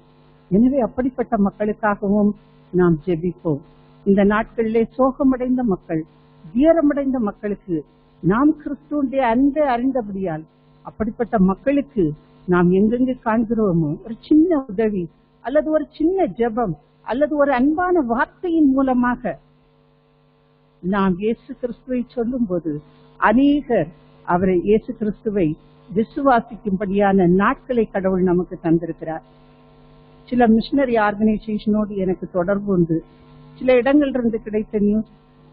C: எனவே அப்படிப்பட்ட மக்களுக்காகவும் நாம் ஜெபிப்போம். இந்த நாட்களிலே சோகமடைந்த மக்கள், துயரமடைந்த மக்களுக்கு நாம் கிறிஸ்துவுடைய அன்பை அறிந்தபடியால் அப்படிப்பட்ட மக்களுக்கு நாம் எங்கெங்கு காண்கிறோமோ ஒரு சின்ன உதவி அல்லது ஒரு சின்ன ஜெபம் அல்லது ஒரு அன்பான வார்த்தையின் மூலமாக நாம் இயேசு கிறிஸ்துவை சொல்லும் போது அநேகர் அவரை இயேசு கிறிஸ்துவை விசுவாசிக்கும்படியான நாட்களை கடவுள் நமக்கு தந்திருக்கிறார். சில மிஷனரி ஆர்கனைசேஷனோடு எனக்கு தொடர்பு உண்டு. சில இடங்களிலிருந்து கிடைத்த நியூஸ்,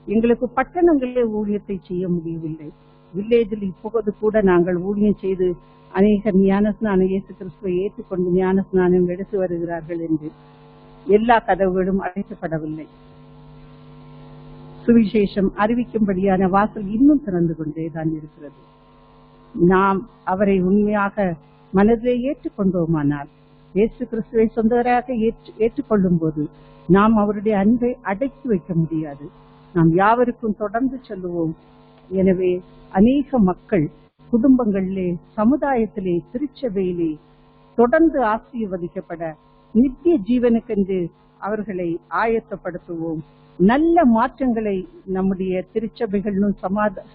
C: எங்களுக்கு பட்டணங்களிலே ஊழியத்தை செய்ய முடியவில்லை, வில்லேஜில் இப்போது கூட நாங்கள் ஊழியம் செய்து அநேகர் ஞானஸ்நானம் இயேசு கிறிஸ்துவை ஏற்றுக்கொண்டு ஞானஸ்நானம் எடுத்து வருகிறார்கள் என்று. எல்லா கதவுகளும் அடைக்கப்படவில்லை. சுவிசேஷம் அறிவிக்கும்படியான வாசல் இன்னும் திறந்து கொண்டேதான் இருக்கிறது. நாம் அவரை உண்மையாக மனதிலே ஏற்றுக்கொண்டோமானால், இயேசு கிறிஸ்துவை சொந்தவராக ஏற்றுக்கொள்ளும் போது நாம் அவருடைய அன்பை அடக்கி வைக்க முடியாது. நாம் யாவருக்கும் தொடர்ந்து சொல்லுவோம். எனவே அநேக மக்கள் குடும்பங்களிலே, சமுதாயத்திலே, திருச்சபையிலே தொடர்ந்து ஆசீர்வதிக்கப்பட நித்திய ஜீவனுக்கென்று அவர்களை ஆயத்தப்படுத்துவோம். நல்ல மாற்றங்களை நம்முடைய திருச்சபைகளிலும்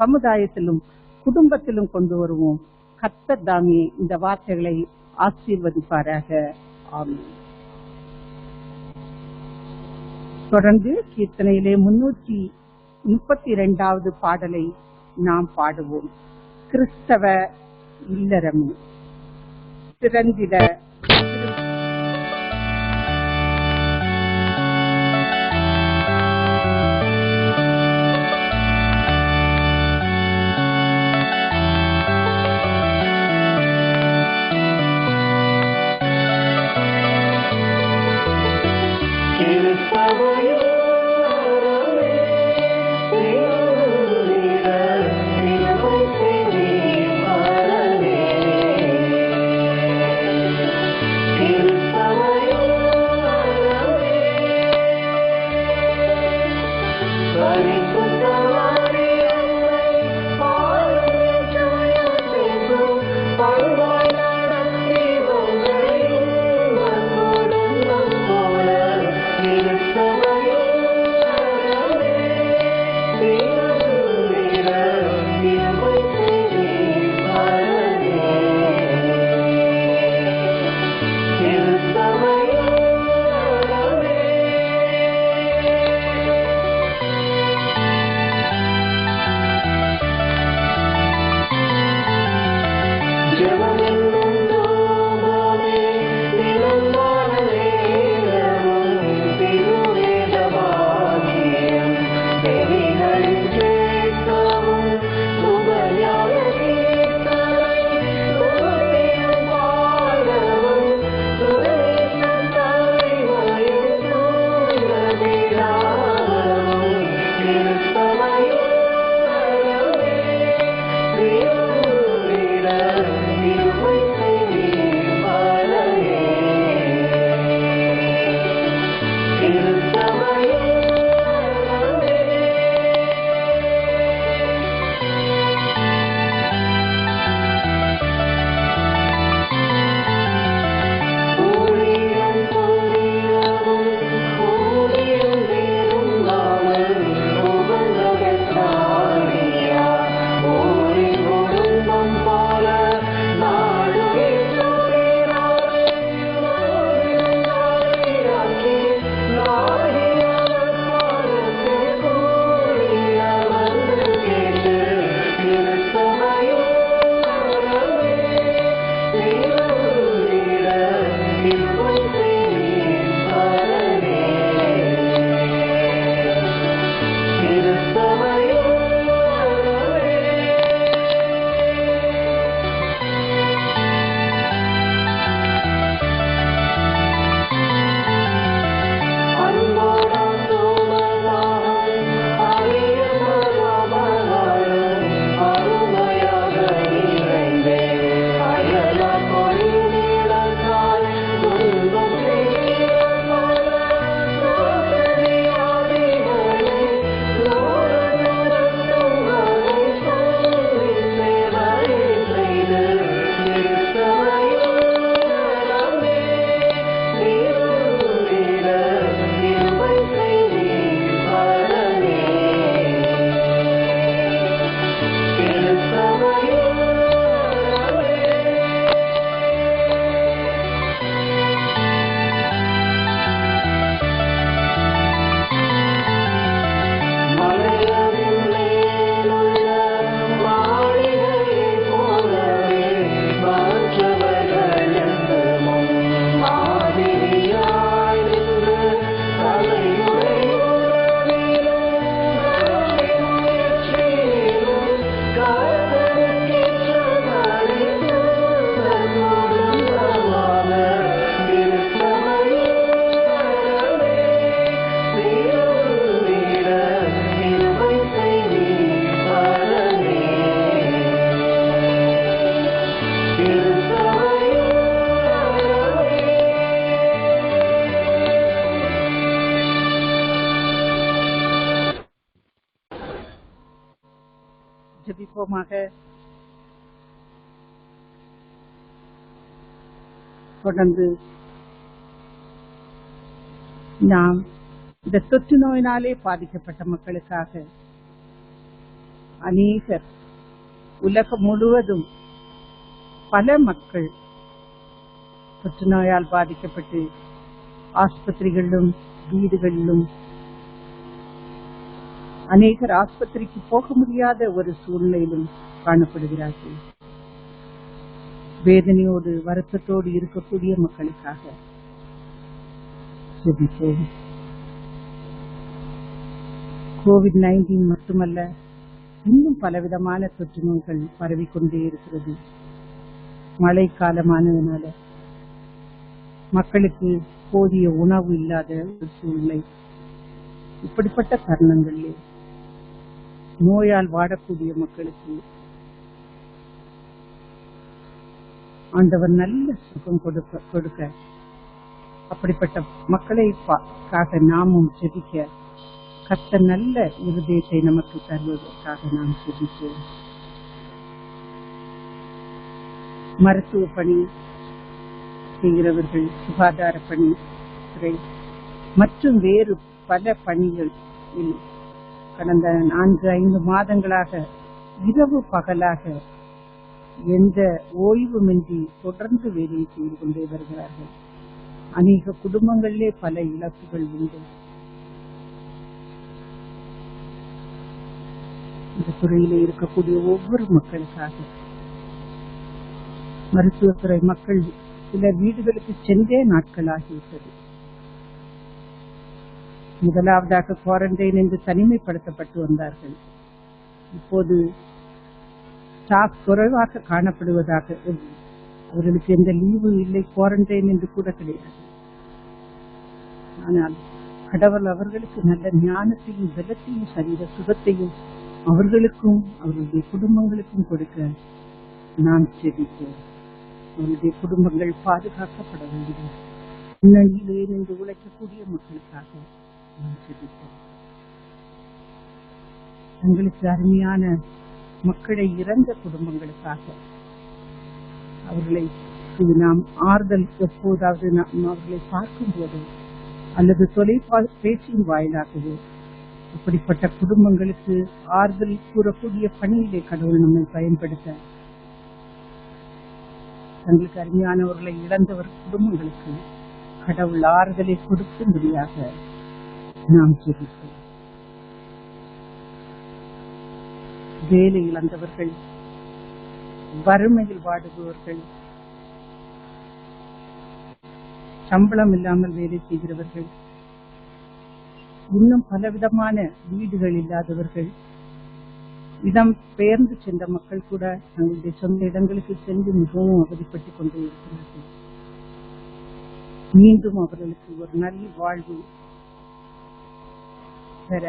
C: சமுதாயத்திலும் குடும்பத்திலும் கொண்டு வருவோம். கர்த்தர் தாமே இந்த வார்த்தைகளை ஆசீர்வதிப்பாராக. ஆமென். தொடர்ந்து கீர்த்தனையிலே 332வது பாடலை நாம் பாடுவோம். கிறிஸ்தவ இல்லறமே திறந்திட ஜெபிப்போமாக. தொடர்ந்து நாம் இந்த தொற்று நோயினாலே பாதிக்கப்பட்ட மக்களுக்காக அநேகர் உலகம் முழுவதும் பல மக்கள் தொற்று நோயால் பாதிக்கப்பட்டு ஆஸ்பத்திரிகளிலும் வீடுகளிலும் அநேகர் ஆஸ்பத்திரிக்கு போக முடியாத ஒரு சூழ்நிலையிலும் காணப்படுகிறார்கள். வேதனையோடு வருத்தத்தோடு இருக்கக்கூடிய மக்களுக்காக ஜெபிப்போம். கோவிட்-19 மட்டுமல்ல, இன்னும் பலவிதமான தொற்று நோய்கள் பரவிக்கொண்டே இருக்கிறது. மழை காலமானதுனால மக்களுக்கு போதிய உணவு இல்லாத ஒரு சூழ்நிலை. இப்படிப்பட்ட தருணங்களில் நோயால் வாடக்கூடிய மக்களுக்கு ஆண்டவர் நல்ல சுகம் கொடுக்க அப்படிப்பட்ட மக்களை நாமும் ஜெபிக்க கர்த்தர் நல்ல இருதயத்தை நமக்கு தருவதற்காக நாம் ஜெபிப்போம். மருத்துவ பணி செய்கிறவர்கள், சுகாதார பணி துறை மற்றும் வேறு பல பணிகளில் கடந்த 4-5 மாதங்களாக இரவு பகலாக எந்த ஓய்வுமின்றி தொடர்ந்து வேலையை செய்து கொண்டே வருகிறார்கள். அநேக குடும்பங்களிலே பல இழப்புகள் உண்டு. இந்த துறையிலே இருக்கக்கூடிய ஒவ்வொரு மக்களுக்காக, மருத்துவத்துறை மக்கள் சில வீடுகளுக்கு சென்றே நாட்கள் ஆகிவிட்டது. முதலாவதாக குவாரண்டைன் என்று தனிமைப்படுத்தப்பட்டு வந்தார்கள். இப்போது ஸ்டாஃப் குறைவாக காணப்படுவதாக, அவர்களுக்கு எந்த லீவு இல்லை, குவாரண்டைன் என்று கூட கிடையாது. ஆனால் கடவுள் அவர்களுக்கு நல்ல ஞானத்தையும் பலத்தையும் சரீர சுகத்தையும் அவர்களுக்கும் அவர்களுடைய குடும்பங்களுக்கும் கொடுக்க நாம் ஜெபிப்போம். அவருடைய குடும்பங்கள் பாதுகாக்கப்பட வேண்டும். முன்னணியிலே நின்று உழைக்கக்கூடிய மக்களுக்காக நாம் ஜெபிப்போம். தங்களுக்கு அருமையான மக்களை இறந்த குடும்பங்களுக்காக அவர்களை நாம் ஆறுதல், எப்போதாவது அவர்களை பார்க்கும் போது அல்லது தொலைபேசியின் வாயிலாகவோ அப்படிப்பட்ட குடும்பங்களுக்கு ஆறுதல் கூறக்கூடிய பணியிலே கடவுள் நம்மை பயன்படுத்த தங்களுக்கு அருமையானவர்களை இழந்தவர் குடும்பங்களுக்கு கடவுள் ஆறுதலை கொடுக்கும்படியாக நாம் ஜெபிப்போம். வேலை இழந்தவர்கள், வறுமையில் வாடுபவர்கள், சம்பளம் இல்லாமல் வேலை செய்கிறவர்கள், இன்னும் பலவிதமான வீடுகள் இல்லாதவர்கள், இடம் பெயர்ந்து சென்ற மக்கள் கூட தங்களுடைய சொந்த இடங்களுக்கு சென்று மிகவும் அவதிப்பட்டுக் கொண்டே இருக்கிறார்கள். மீண்டும் அவர்களுக்கு ஒரு நல்ல வாழ்வு பெற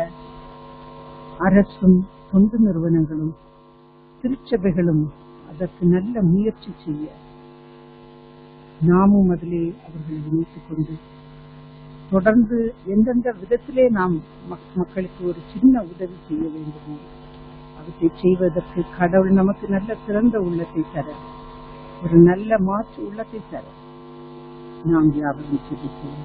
C: அரசும் தொண்டு நிறுவனங்களும் திருச்சபைகளும் அதற்கு நல்ல முயற்சி செய்ய நாமும் அதிலே அவர்களை இணைத்துக் கொண்டு தொடர்ந்து எந்தெந்த விதத்திலே நாம் மக்களுக்கு ஒரு சின்ன உதவி செய்ய வேண்டுமோ அவற்றை செய்வதற்கு கடவுள் நமக்கு நல்ல சிறந்த உள்ளத்தை தர, ஒரு நல்ல மாற்று உள்ளத்தை தர நாம் யாவரும் ஜெபிப்போம்.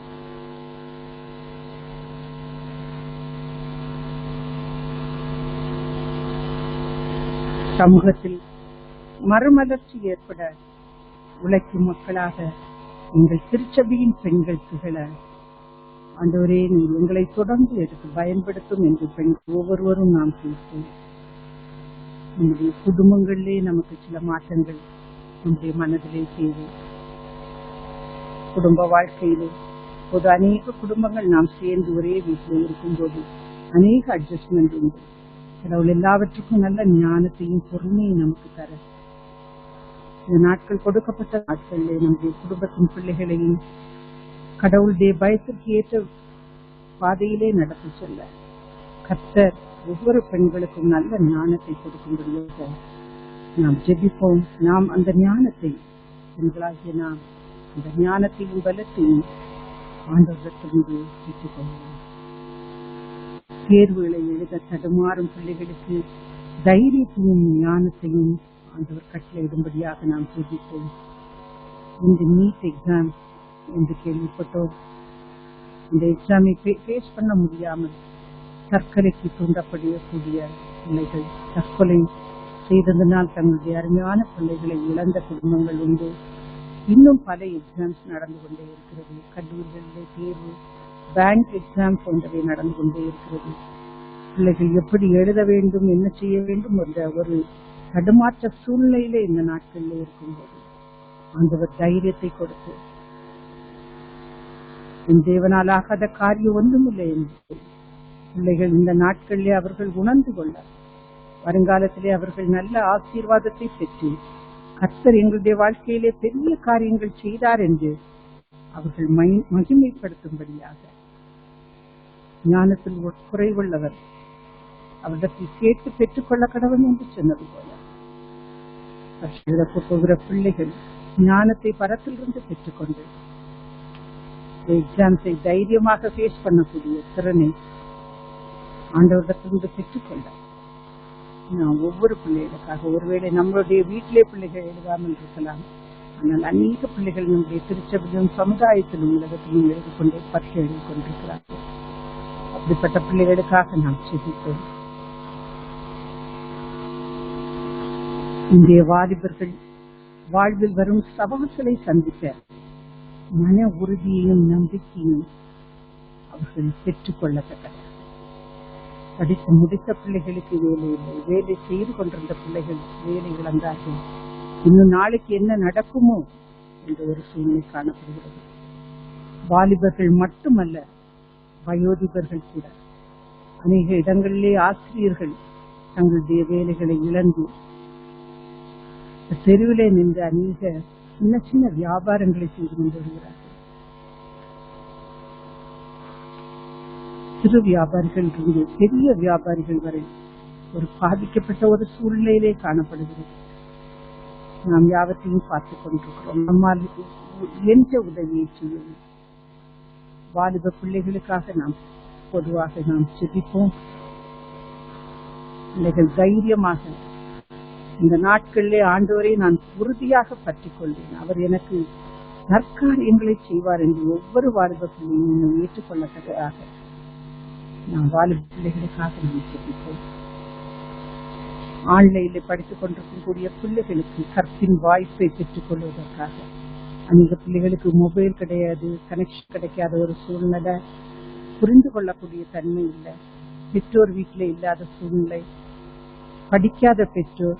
C: சமூகத்தில் மறுமலர்ச்சி ஏற்பட உழைக்கும் மக்களாக எங்கள் திருச்சபையின் பெண்கள் திகழ ஆண்டவரே, நீர் எங்களை தொடர்ந்து எடுத்து பயன்படுத்தும் என்று பெண்கள் ஒவ்வொருவரும் நாம் கேட்போம். நம்முடைய குடும்பங்களிலே நமக்கு சில மாற்றங்கள் நம்முடைய மனதிலே தேவை. குடும்ப வாழ்க்கையிலே பொது அநேக குடும்பங்கள் நாம் சேர்ந்து ஒரே வீட்டில் இருக்கும்போது அநேக அட்ஜஸ்ட்மெண்ட் உண்டு. கடவுள் எல்லாவற்றுக்கும் நல்ல ஞானத்தையும் பொறுமையும் நமக்கு தர இந்த நாட்கள் கொடுக்கப்பட்ட நாட்களிலே நம்முடைய குடும்பத்தின் பிள்ளைகளையும் கடவுளுடைய பயத்திற்கு ஏற்ற பாதையிலே நடத்தி செல்ல கர்த்தர் ஒவ்வொரு பெண்களுக்கும் நல்ல ஞானத்தை கொடுக்கும்படியாக நாம் ஜெபிப்போம். நாம் அந்த ஞானத்தை, பெண்களாகிய நாம் அந்த ஞானத்தையும் பலத்தையும் ஆண்டவரிடமிருந்து பெற்றுக்கொள்வோம். தேர்வுகளை எழுத தடுமாறும் பிள்ளைகளுக்கு தைரியத்தையும் ஞானத்தையும் ஆண்டவர் கட்டளையிடும்படியாக நாம் ஜெபிப்போம். இந்த நீட் எக்ஸாம் என்று கேள்விப்பட்டோம். இந்த எக்ஸாமை ஃபேஸ் பண்ண முடியாமல் தற்கொலைக்கு தூண்டப்படக்கூடிய பிள்ளைகள், தற்கொலை செய்ததனால் தங்களுடைய அருமையான பிள்ளைகளை இழந்த குடும்பங்கள் உண்டு. இன்னும் பல எக்ஸாம்ஸ் நடந்து கொண்டே இருக்கிறது. கல்லூரிகளிலே தேர்வு, பேங்க் எக்ஸாம் போன்றவை நடந்து கொண்டே இருக்கிறது. பிள்ளைகள் எப்படி எழுத வேண்டும், என்ன செய்ய வேண்டும் என்ற ஒரு தடுமாற்ற சூழ்நிலையிலே இந்த நாட்களில் இருக்கும்போது ஆண்டவர் தைரியத்தை கொடுத்து, என் தேவனால் ஆகாத காரியம் ஒன்றுமில்லை என்று பிள்ளைகள் இந்த நாட்களிலே அவர்கள் உணர்ந்து கொள்ள, வருங்காலத்திலே அவர்கள் நல்ல ஆசீர்வாதத்தை பெற்று கர்த்தர் எங்களுடைய வாழ்க்கையிலே பெரிய காரியங்கள் செய்தார் என்று அவர்கள் மகிமைப்படுத்தும்படியாக, ஞானத்தில் குறைவுள்ளவர் அவரிடத்தில் கேட்டு பெற்றுக்கொள்ள கடவுள் என்று சொன்னது போல போகிற பிள்ளைகள் ஞானத்தை பரத்திலிருந்து பெற்றுக்கொண்டு எக்ஸாம்ஸை தைரியமாக ஃபேஸ் பண்ணக்கூடிய திறனை ஆண்டவரிடத்திலிருந்து பெற்றுக்கொள்ள நாம் ஒவ்வொரு பிள்ளைகளுக்காக, ஒருவேளை நம்மளுடைய வீட்டிலே பிள்ளைகள் எழுதாமல் இருக்கலாம், ஆனால் அநேக பிள்ளைகள் நம்முடைய திருச்சபையிலும் சமுதாயத்திலும் உலகத்திலும் எழுதி கொண்டே பற்றி எழுதி கொண்டிருக்கிறார்கள். அப்படிப்பட்ட பிள்ளைகளுக்காக நாம் ஜெபிப்போம். இன்றைய வாலிபர்கள் வாழ்வில் வரும் சவால்களை சந்திக்க மன உறுதியையும் நம்பிக்கையும் அவர்கள் பெற்றுக்கொள்ளத்தக்க, படித்து முடித்த பிள்ளைகளுக்கு வேலை இல்லை, வேலை செய்து கொண்டிருந்த பிள்ளைகள் வேலை இழந்தார்கள், இன்னும் நாளைக்கு என்ன நடக்குமோ என்ற ஒரு சூழ்நிலை காணப்படுகிறது. வாலிபர்கள் மட்டுமல்ல, வயோதிபர்கள் கூட அநேக இடங்களிலே ஆசிரியர்கள் தங்களுடைய வேலைகளை இழந்து தெருவிலே நின்று அநேக சின்ன சின்ன வியாபாரங்களை செய்து கொண்டு வருகிறார்கள். சிறு வியாபாரிகள் இருந்து பெரிய வியாபாரிகள் வரை ஒரு பாதிக்கப்பட்ட ஒரு சூழ்நிலையிலே காணப்படுகிறது. நாம் யாவற்றையும் பார்த்துக் கொண்டிருக்கிறோம். நம்மால் என்ற உதவியை செய்யும் வாலிப பிள்ளைகளுக்காக நாம் பொதுவாக நாம் ஜெபிப்போம். பிள்ளைகள் தைரியமாக இந்த நாட்களிலே ஆண்டவரை நான் உறுதியாக பற்றிக் கொள்வேன், அவர் எனக்கு நற்காரியங்களை செய்வார் என்று ஒவ்வொரு வாலிப பிள்ளையும் ஏற்றுக்கொள்ளத்தக்கதாக நாம் வாலிப பிள்ளைகளுக்காக நாம் ஜெபிப்போம். ஆன்லைனில் படித்துக் கொண்டிருக்கக்கூடிய பிள்ளைகளுக்கு கற்பின் வாய்ப்பை பெற்றுக் கொள்வதற்காக, அநேக பிள்ளைகளுக்கு மொபைல் கிடையாது, கனெக்ஷன் கிடைக்காத ஒரு சூழ்நிலை, புரிந்து கொள்ளக்கூடிய தன்மை இல்லை, பெற்றோர் வீட்டில் இல்லாத சூழ்நிலை, படிக்காத பெற்றோர்,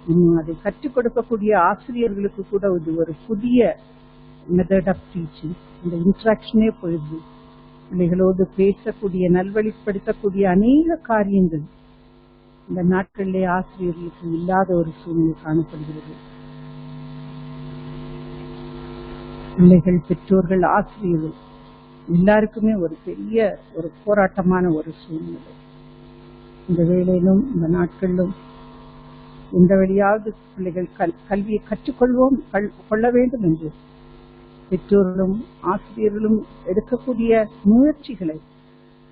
C: இன்னும் அதை கற்றுக் கொடுக்கக்கூடிய ஆசிரியர்களுக்கு கூட இது ஒரு புதிய மெத்தட் ஆஃப் டீச்சிங், இந்த இன்ட்ராக்ஷனே போயிடுது. பிள்ளைகளோடு பேசக்கூடிய, நல்வழிப்படுத்தக்கூடிய அநேக காரியங்கள் இந்த நாட்களிலே ஆசிரியர்களுக்கு இல்லாத ஒரு சூழ்நிலை காணப்படுகிறது. பிள்ளைகள், பெற்றோர்கள், ஆசிரியர்கள் எல்லாருக்குமே ஒரு பெரிய ஒரு போராட்டமான ஒரு சூழ்நிலை. இந்த வேளையிலும் இந்த நாட்களிலும் எந்த வழியாவது பிள்ளைகள் கல்வியை கற்றுக்கொள்வோம் கொள்ள வேண்டும் என்று பெற்றோர்களும் ஆசிரியர்களும் எடுக்கக்கூடிய முயற்சிகளை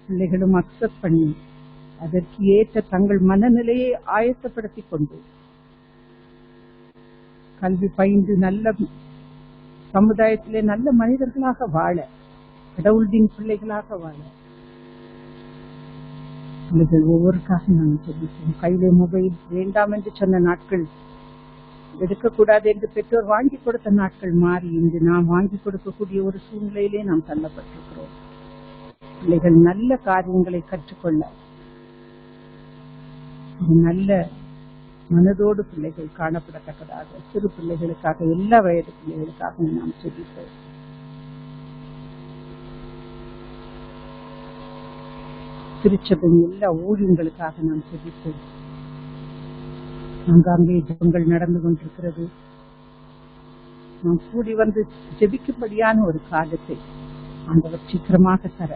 C: பிள்ளைகளும் அக்செப்ட் பண்ணி அதற்கு ஏற்ற தங்கள் மனநிலையை ஆயத்தப்படுத்திக் கொண்டு கல்வி பயின்று நல்ல சமுதாயத்திலே நல்ல மனிதர்களாக வாழ, கடவுளின் பிள்ளைகளாக வாழ பிள்ளைகள் ஒவ்வொருக்காக நாங்கள் சொல்லிப்போம். கையிலே மொபைல் வேண்டாம் என்று சொன்ன நாட்கள், எடுக்கக்கூடாது என்று பெற்றோர் வாங்கி கொடுத்த நாட்கள் மாறி இன்று நாம் வாங்கி கொடுக்கக்கூடிய ஒரு சூழ்நிலையிலே நாம் தள்ளப்பட்டிருக்கிறோம். பிள்ளைகள் நல்ல காரியங்களை கற்றுக்கொள்ள நல்ல மனதோடு பிள்ளைகள் காணப்படத்தக்கதாக சிறு பிள்ளைகளுக்காக, எல்லா வயது பிள்ளைகளுக்காக நாம் சொல்லிப்போம். திருச்சபையின் எல்லா ஊழியங்களுக்காக நாம் சொல்லிப்போம். அங்காங்கே ஜெபங்கள் நடந்து கொண்டிருக்கிறது. நாம் கூடி வந்து ஜெபிக்கும்படியான ஒரு காலத்தை ஆண்டவர் சீக்கிரமாக தர,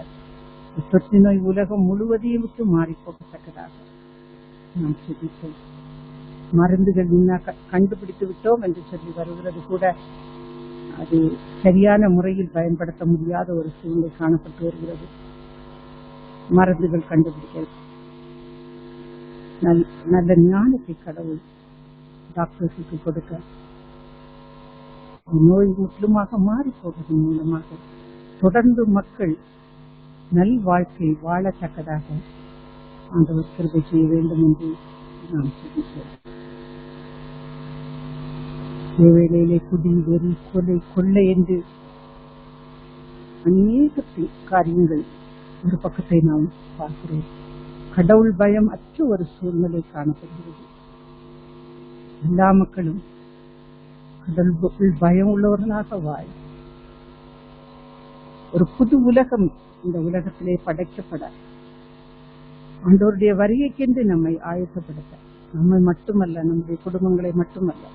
C: தொற்று நோய் உலகம் முழுவதையும் விட்டு மாறி போகத்தக்கதாக நாம் ஜெபிப்போம். மருந்துகள் கண்டுபிடித்து விட்டோம் என்று சொல்லி வருகிறது கூட, அது சரியான முறையில் பயன்படுத்த முடியாத ஒரு சூழ்நிலை காணப்பட்டு வருகிறது. மருந்துகள் கண்டுபிடிக்க நல்ல ஞானத்தை கடவுள் டாக்டர்ஸுக்கு கொடுக்க நோய் முற்றிலுமாக மாறி போவதன் மூலமாக தொடர்ந்து மக்கள் நல் வாழ்க்கை வாழத்தக்கதாக ஆண்டவர் கிருபை செய்ய வேண்டும் என்று நாம் சொல்லிக்கிறோம். வேலையிலே குடி வெறி கொலை கொள்ளை என்று அநேக காரியங்கள் ஒரு பக்கத்தை நாம் பார்க்கிறோம். கடவுள் பயம் அற்ற ஒரு சூழ்நிலை காணப்படுகிறது. எல்லா மக்களும் கடவுள் பயம் உள்ளவர்களாக வாழ ஒரு புது உலகம் இந்த உலகத்திலே படைக்கப்பட ஆண்டவருடைய வருகைக்கென்று நம்மை ஆயத்தப்படுத்த, நம்மை மட்டுமல்ல, நம்முடைய குடும்பங்களை மட்டுமல்ல,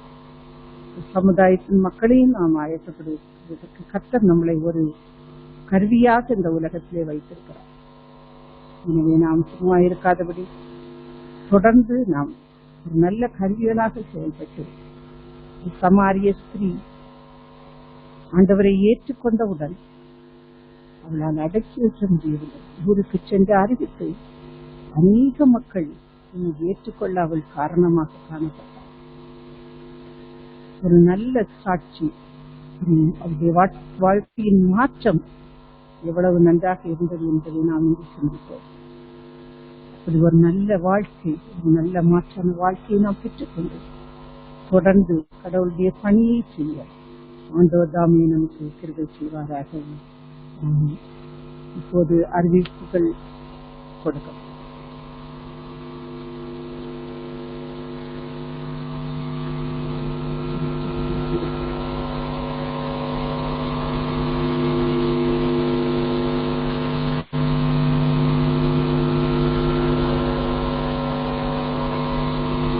C: சமுதாயத்தின் மக்களையும் நாம் ஆயத்தப்படுவதற்கு கர்த்தர் நம்மளை ஒரு கருவியாக இந்த உலகத்திலே வைத்திருக்கிறார். எனவே நாம் சும்மா இருக்காதபடி தொடர்ந்து நாம் ஒரு நல்ல கருவிகளாக செயல்பட்டு, சமாரிய ஸ்திரீ ஆண்டவரை ஏற்றுக்கொண்டவுடன் அவளால் அடக்கி வைக்க முடியவில்லை. ஊருக்கு சென்று அறிவித்து அநேக மக்கள் ஏற்றுக்கொள்ள அவள் காரணமாக காணப்பட்டார். ஒரு நல்ல சாட்சி. அவருடைய வாழ்க்கையின் மாற்றம் எவ்வளவு நன்றாக இருந்தது என்பதை நாம் இங்கு சிந்திப்போம். அப்படி ஒரு நல்ல வாழ்க்கை, ஒரு நல்ல மாற்றான வாழ்க்கையை நாம் பெற்றுக்கொண்டு தொடர்ந்து கடவுளுடைய பணியை செய்ய ஆண்டவர் தாமே நமக்கு கிருபை செய்வாராக. இப்போது அறிவிப்புகள் கொடுக்கும்.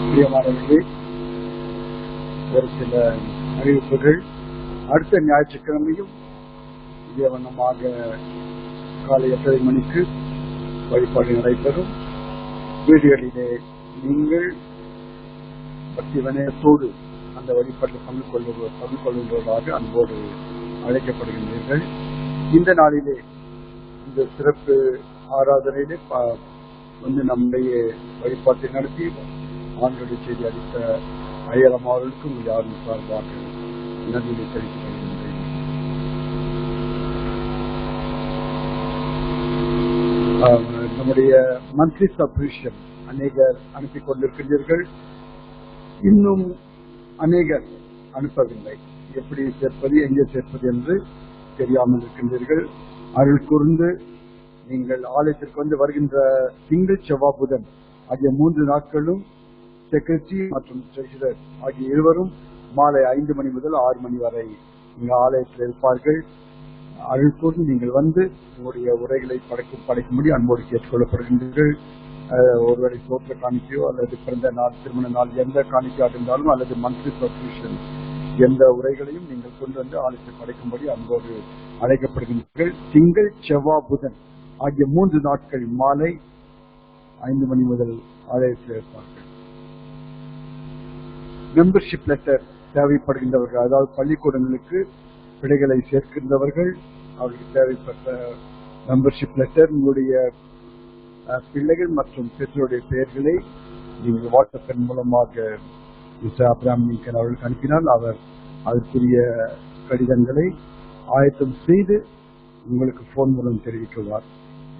B: பிரியமானவர்களே, ஒரு சில அறிவிப்புகள். அடுத்த ஞாயிற்றுக்கிழமையும் இதே வண்ணமாக காலை 8:30 மணிக்கு வழிபாடு நடைபெறும். வீடுகளிலே நீங்கள் பக்தி வினயத்தோடு அந்த வழிபாட்டில் பங்கு கொள்ளுவதாக அன்போடு அழைக்கப்படுகின்றீர்கள். இந்த நாளிலே இந்த சிறப்பு ஆராதனையிலே நம்முடைய வழிபாட்டை நடத்தி ஆண்டோடு செய்தி அளித்த ஐயரம் அவர்களுக்கும் யாரும் சார்பாக நன்றியை தெரிவித்துக் கொள்கின்றேன். நம்முடைய மந்த்லி சப்ஸ்கிரிப்ஷன் அநேகர் அனுப்பி கொண்டிருக்கின்றீர்கள். இன்னும் அநேகர் அனுப்பவில்லை. எப்படி சேர்ப்பது, எங்கே சேர்ப்பது என்று தெரியாமல் இருக்கின்றீர்கள். அருள் கூர்ந்து நீங்கள் ஆலயத்திற்கு வந்து வருகின்ற திங்கள், செவ்வாய், புதன் ஆகிய 3 நாட்களும் செக்ரட்டரி மற்றும் ட்ரெஷரர் ஆகிய இருவரும் மாலை 5 மணி முதல் 6 மணி வரை இங்கு ஆலயத்தில் இருப்பார்கள். அருள் கூர்ந்து நீங்கள் வந்து உங்களுடைய உரைகளை படைக்கும்படி அன்போடு கேட்டுக்கொள்ளப்படுகின்றீர்கள். ஒருவரை சோற்ற காணிக்கையோ அல்லது பிறந்த நாள், திருமண நாள், எந்த காணிக்கையாக இருந்தாலும் அல்லது மந்த்லி சப்ஸ்கிரிப்ஷன் எந்த உரைகளையும் நீங்கள் கொண்டு வந்து ஆலயத்தை படைக்கும்படி அன்போடு அழைக்கப்படுகின்றீர்கள். திங்கள், செவ்வாய், புதன் ஆகிய 3 நாட்கள் மாலை 5 மணி முதல் ஆலயத்தில் இருப்பார்கள். மெம்பர்ஷிப் லெட்டர் தேவைப்படுகின்றவர்கள், அதாவது பள்ளிக்கூடங்களுக்கு பிள்ளைகளை சேர்க்கின்றவர்கள், அவர்களுக்கு தேவைப்பட்ட மெம்பர்ஷிப் லெட்டர், உங்களுடைய பிள்ளைகள் மற்றும் பெற்றோருடைய பெயர்களை நீங்கள் வாட்ஸ்அப் மூலமாக மிஸ்டர் அப்ராம் லிங்கன் அவர்களுக்கு அனுப்பினால் அவர் அதற்குரிய கடிதங்களை ஆயத்தம் செய்து உங்களுக்கு போன் மூலம் தெரிவிக்குவார்.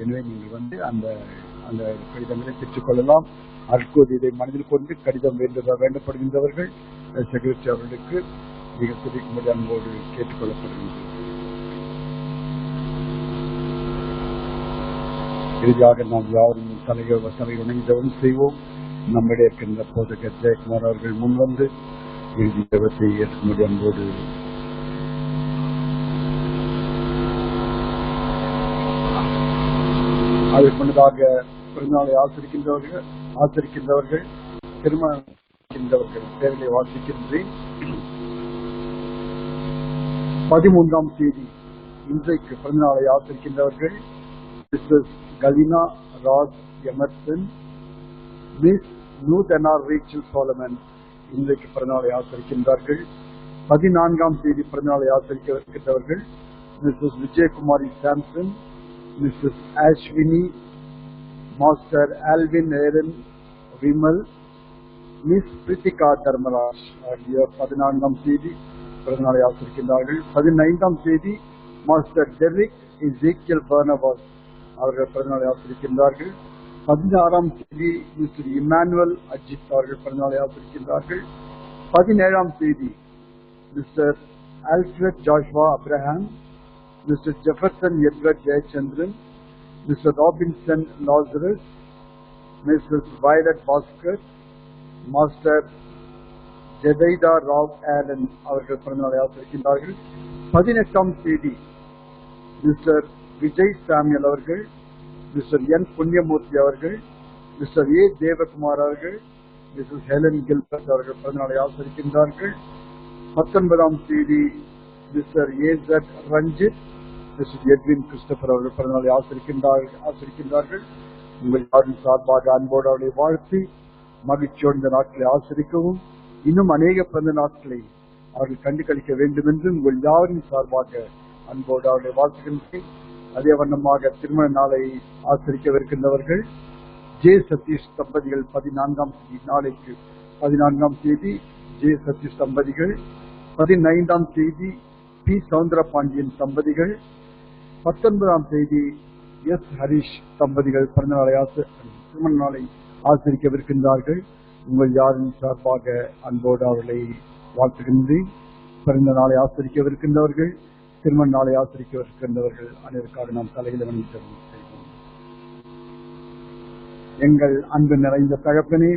B: எனவே நீங்கள் வந்து அந்த கடிதங்களை பெற்றுக்கொள்ளலாம். அற்போது இதை மனதில் கொண்டு கடிதம் வேண்டப்படுகின்றவர்கள் செக்ரட்டரி அவர்களுக்கு நீங்கள் தெரிவிக்கும்படி அன்போடு கேட்டுக்கொள்ளப்படுகின்றது. இறுதியாக நாம் யாரும் தலைவர் இணைந்தவன் செய்வோம். நம்மிடையே இருக்கின்ற போதகர் ஜெயக்குமார் அவர்கள் முன்வந்து இறுதி ஜெபத்தை ஏற்கும்படி அன்போடு அதற்கு முன்னதாக பிறந்தநாளை ஆசரிக்கின்றவர்கள் திருமணம் பேர்களை வாசிக்கின்றேன். 13ஆம் தேதி இன்றைக்கு பிறந்தநாளை ஆசரிக்கின்றவர்கள் Mrs Kalina Raj Emerson, Miss Noothana Rachel Solomon இன்றைக்கு பிறந்தநாளை ஆசரிக்கின்றார்கள். 14ஆம் தேதி பிறந்தநாளை ஆசரிக்கின்றவர்கள் Mrs Vijayakumari Samson, Mrs Ashwini, Master Alvin Aaron Vimal, Miss Prithika Dharmaraj ஆகியோர் 14ஆம் தேதி பிறந்தநாளை ஆசிரிக்கின்றார்கள். 15ஆம் தேதி மாஸ்டர் டெரிக் இசேக்கியல் பர்னபாஸ் அவர்கள் பிறந்தநாளை ஆசிரிக்கின்றார்கள். 16ஆம் தேதி மிஸ்டர் இமானுவல் அஜித் அவர்கள் பிறந்தநாளை ஆசிரிக்கின்றார்கள். 17ஆம் தேதி Mr Alfred Joshua Abraham, Mr Jefferson Edward Jayachandran, Mr Robinson Lazarus, Mrs Violet Bhaskar, Master Jedidah Rao Alan அவர்கள் பிறந்தநாளை ஆசிரிக்கின்றார்கள். 18ஆம் தேதி மிஸ்டர் விஜய் சாமியல் அவர்கள், மிஸ்டர் என் புண்ணியமூர்த்தி அவர்கள், மிஸ்டர் ஏ தேவகுமார் அவர்கள், மிஸ்ஸஸ் ஹெலன் கில்பர்ட் அவர்கள் பிறந்தநாளை ஆசிரிக்கின்றார்கள். 19ஆம் தேதி mister ஏசட் Ranjith, mister Edwin Christopher அவர்கள் பிறந்தநாளை ஆசிரிக்கின்றார்கள். உங்கள் யாரும் சார்பாக அன்போடு அவர்களை வாழ்த்தி மகிழ்ச்சியோடு இந்த நாட்களை ஆசிரிக்கவும் இன்னும் அநேக பிறந்த நாட்களை அவர்கள் கண்டு கழிக்க வேண்டும் என்று உங்கள் யாரின் சார்பாக அன்போடு அவர்களை வாழ்த்துகின்றேன். அதே வண்ணமாக திருமண நாளை ஆசிரிக்கவிருக்கின்றவர்கள் ஜே சதீஷ் தம்பதிகள் 14ஆம் தேதி, நாளைக்கு 14ஆம் தேதி ஜே சதீஷ் தம்பதிகள், 15ஆம் தேதி பி சவுந்தரபாண்டியன் தம்பதிகள், 19ஆம் தேதி எஸ் ஹரிஷ் தம்பதிகள் திருமண நாளை ஆசிரிக்கவிருக்கின்றார்கள். உங்கள் யாரின் சார்பாக அன்போடு அவர்களை வாழ்த்துகின்றேன். பிறந்த நாளை ஆசிரிக்கவிருக்கின்றவர்கள், திருமண நாளை ஆசிரிக்கவிருக்கின்றவர்கள் அனைவருக்காக நாம் தலையில் வணங்கி செய்வோம். எங்கள் அன்பு நிறைந்த தகப்பனே,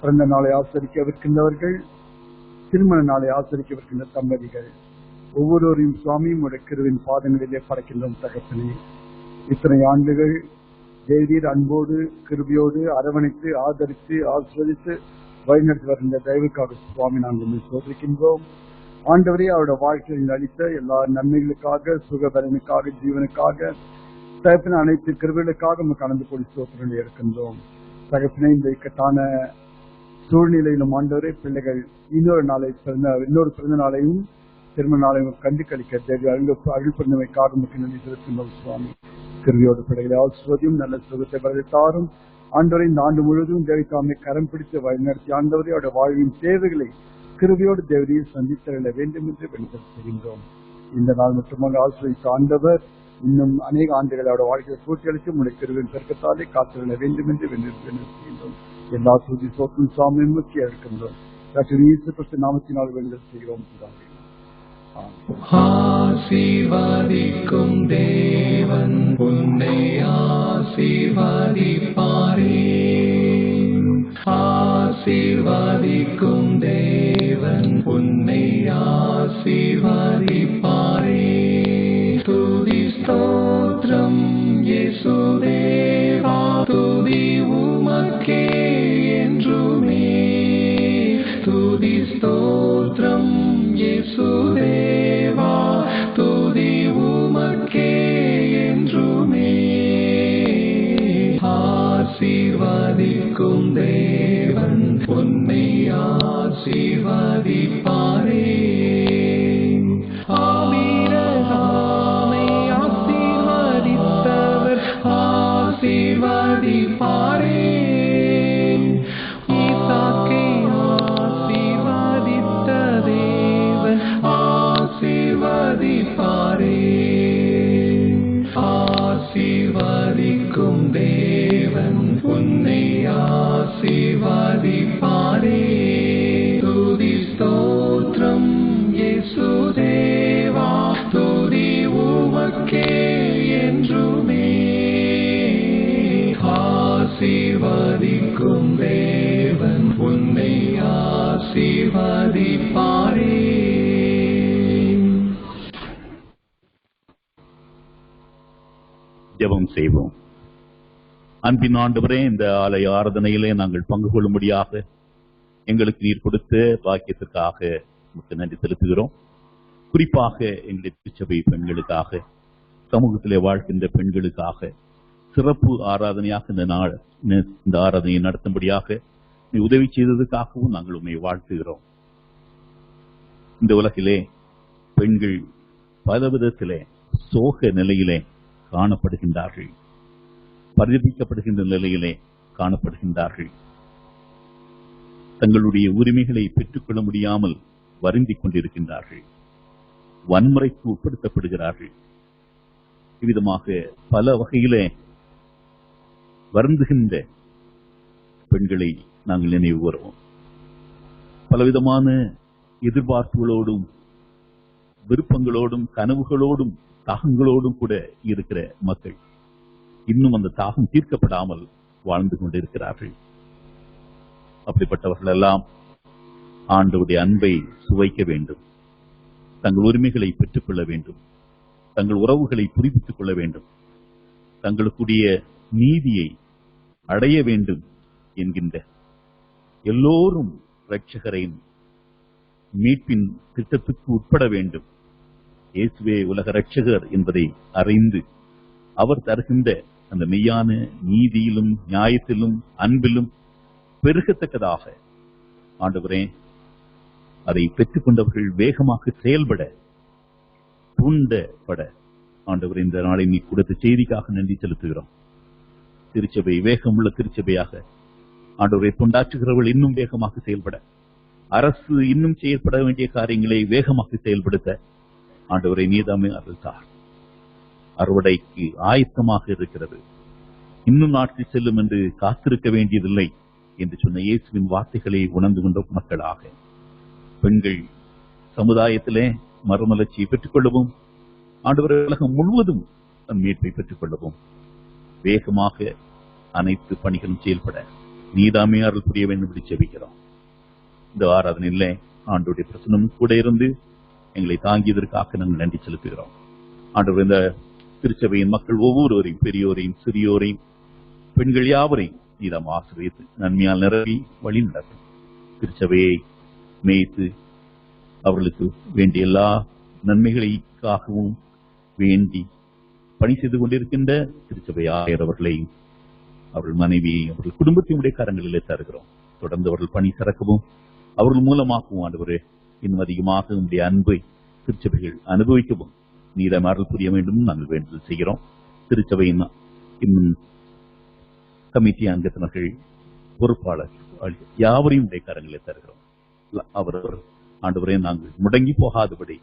B: பிறந்த நாளை ஆசிரிக்கவிருக்கின்றவர்கள், திருமண நாளை ஆசிரிக்கவிருக்கின்ற தம்பதிகள் ஒவ்வொருவரையும் சுவாமியும் உடைய கிருவின் பாதங்களிலே படைக்கின்றோம். தகப்பனே, இத்தனை ஆண்டுகள் தேவரீர் அன்போடு கிருபியோடு அரவணைத்து ஆதரித்து ஆசிர்வதித்து வழிநடத்தி வருகின்ற தயவுக்காக சுவாமி நாங்கள் சோதரிக்கின்றோம். ஆண்டவரே, அவருடைய வாழ்க்கையில் அளித்த எல்லா நன்மைகளுக்காக, சுகபலனுக்காக, ஜீவனுக்காக, தகப்பின அனைத்து கிருபைகளுக்காக நமக்கு கலந்து கொண்டு சோதனையில் இருக்கின்றோம். தகப்பினை இந்த இக்கட்டான சூழ்நிலையிலும் ஆண்டவரே, பிள்ளைகள் இன்னொரு பிறந்த நாளையும் திருமண நாளையும் கண்டு கழிக்க அருள் பிறந்தமைக்காக நமக்கு நன்றி செலுத்துகின்றோம். சுவாமி, கிருபியோடு பிள்ளைகளை ஆசிர்வதியும், நல்ல சுகத்தை வரத்தாரும். ஆண்டவரை இந்த ஆண்டு முழுவதும் தேவைக்காமை கரம் பிடித்து வழிநடத்தி ஆண்டவரை அவருடைய வாழ்வின் தேவைகளை கிருபியோடு தேவரையை சந்தித்தள்ள வேண்டும் என்று வேண்டுதல் செய்கின்றோம். இந்த நாள் மட்டுமாக ஆசிரியத்த ஆண்டவர் இன்னும் அநேக ஆண்டுகளை அவருடைய வாழ்க்கையை பூர்த்தி அளித்து உடைய கிருவின் பெருக்கத்தாலே காத்துள்ள வேண்டும் என்று வேண்டுதல் செய்கின்றோம். எல்லா சூதி சோற்றும் சாமி முக்கிய இருக்கின்றோம். நாமத்தினால் வேண்டுதல் செய்கிறோம்.
A: ஆசீர்வதிக்கும் தேவன் உன்னை ஆசீர்வதிப்பாரே. ஆசீர்வதிக்கும் தேவன் உன்னை ஆசீர்வதிப்பாரே. துதி ஸ்தோத்திரம் இயேசுதேவா, துதி உமக்கே என்றுமே. துதி ஸ்தோத்திரம் இயேசுதேவா, துதி உமக்கே என்றுமே. ஆசீர்வதிக்கும் தேவன் உன்னை ஆசீர்வதிப்பாரே. ஆபிரகாமை ஆசீர்வதித்தவர் ஆசீர்வதிப்பாரே. ஈசாக்கை ஆசீர்வதித்த தேவன் ஆசீர்வதிப்பாரே. ஆசீர்வதிக்கும் தேவன் உன்னை ஆசீர்வதிப்பாரே. துதி ஸ்தோத்திரம் இயேசுதேவா, துதி உமக்கே என்றுமே. ஆசீர்வதிக்கும் தேவன் உன்னை ஆசீர்வதிப்பாரே.
D: ஜெபம் செய்வோம். அன்பின் ஆண்டவரே, இந்த ஆலய ஆராதனையிலே நாங்கள் பங்கு கொள்ளும்படியாக எங்களுக்கு நீர் கொடுத்த பாக்கியத்திற்காக நமக்கு நன்றி செலுத்துகிறோம். குறிப்பாக எங்களுடைய திருச்சபை பெண்களுக்காக, சமூகத்திலே வாழ்கின்ற பெண்களுக்காக சிறப்பு ஆராதனையாக இந்த ஆராதனையை நடத்தும்படியாக நீ உதவி செய்ததற்காகவும் நாங்கள் உண்மை வாழ்த்துகிறோம். இந்த உலகிலே பெண்கள் பல விதத்திலே சோக நிலையிலே காணப்படுகின்றார்கள். பரிதபிக்கப்படுகின்ற நிலையிலே காணப்படுகின்றார்கள். தங்களுடைய உரிமைகளை பெற்றுக்கொள்ள முடியாமல் வருந்திக் கொண்டிருக்கின்றார்கள். வன்முறைக்கு உட்படுத்தப்படுகிறார்கள். இவ்விதமாக பல வகையிலே வருந்துகின்ற பெண்களை நாங்கள் நினைவு கூறுவோம். பலவிதமான எதிர்பார்ப்புகளோடும் விருப்பங்களோடும் கனவுகளோடும் தாகங்களோடும் கூட இருக்கிற மக்கள் இன்னும் அந்த தாகம் தீர்க்கப்படாமல் வாழ்ந்து கொண்டிருக்கிறார்கள். அப்படிப்பட்டவர்கள் எல்லாம் ஆண்டவருடைய அன்பை சுவைக்க வேண்டும், தங்கள் உரிமைகளை பெற்றுக்கொள்ள வேண்டும், தங்கள் உறவுகளை புதுப்பித்துக் கொள்ள வேண்டும், தங்களுக்குரிய நீதியை அடைய வேண்டும் என்கின்ற எல்லோரும் இரட்சகரின் மீட்பின் திட்டத்துக்கு உட்பட வேண்டும். இயேசுவே உலக இரட்சகர் என்பதை அறிந்து அவர் தருகின்ற அந்த மெய்யான நீதியிலும் நியாயத்திலும் அன்பிலும் பெருகத்தக்கதாக ஆண்டவரே அதை பெற்றுக் கொண்டவர்கள் வேகமாக செயல்பட தூண்டப்பட ஆண்டவர் இந்த நாளை நீ கொடுத்த செய்திக்காக நன்றி செலுத்துகிறோம். திருச்சபை வேகமுள்ள திருச்சபையாக ஆண்டவரை தொண்டாற்றுகிறவர்கள் இன்னும் வேகமாக செயல்பட, அரசு இன்னும் செயல்பட வேண்டிய காரியங்களை வேகமாக செயல்படுத்த ஆண்டவரை நீதாமே அருள்தார். அறுவடைக்கு ஆயத்தமாக இருக்கிறது, இன்னும் நாட்கள் செல்லும் என்று காத்திருக்க வேண்டியதில்லை என்று சொன்ன இயேசுவின் வார்த்தைகளை உணர்ந்து கொண்ட மக்களாக பெண்கள் சமுதாயத்திலே மறுமலர்ச்சியை பெற்றுக் கொள்ளவும், ஆண்டவர் உலகம் முழுவதும் மீட்பை பெற்றுக் கொள்ளவும் வேகமாக அனைத்து பணிகளும் செயல்பட நீதாமே அருள் புரிய வேண்டும் என்று ஜெபிக்கிறோம். இந்த ஆராதனையிலே ஆண்டவருடைய பிரசன்னம் கூட இருந்து எங்களை தாங்கியதற்காக நாங்கள் நன்றி செலுத்துகிறோம். ஆண்டவர் இந்த திருச்சபையின் மக்கள் ஒவ்வொருவரையும், பெரியோரையும் சிறியோரையும் பெண்கள் யாவரையும் நீதாம் ஆசிரியத்து நன்மையால் நிரப்பி வழி நடக்கும். திருச்சபையை மேய்த்து அவர்களுக்கு வேண்டிய எல்லா நன்மைகளுக்காகவும் வேண்டி பணி செய்து கொண்டிருக்கின்ற திருச்சபை ஆயரவர்களையும் அவர்கள் மனைவியையும் அவர்கள் குடும்பத்தினுடைய கரங்களிலே தருகிறோம். தொடர்ந்து அவர்கள் பணி சிறக்கவும் அவர்கள் மூலமாகவும் ஆண்டவரே இன்னும் அதிகமாக உங்களுடைய அன்பை திருச்சபைகள் அனுபவிக்கவும் நீதாம் அருள் புரிய வேண்டும் நாங்கள் வேண்டுதல் செய்கிறோம். திருச்சபையின் இன்னும் கமிட்டி அங்கத்தினர்கள், பொறுப்பாளர் யாவரையும் உடைய கரங்களை தருகிறோம். அவர் ஆண்டவரே நாங்கள் முடங்கி போகாதபடி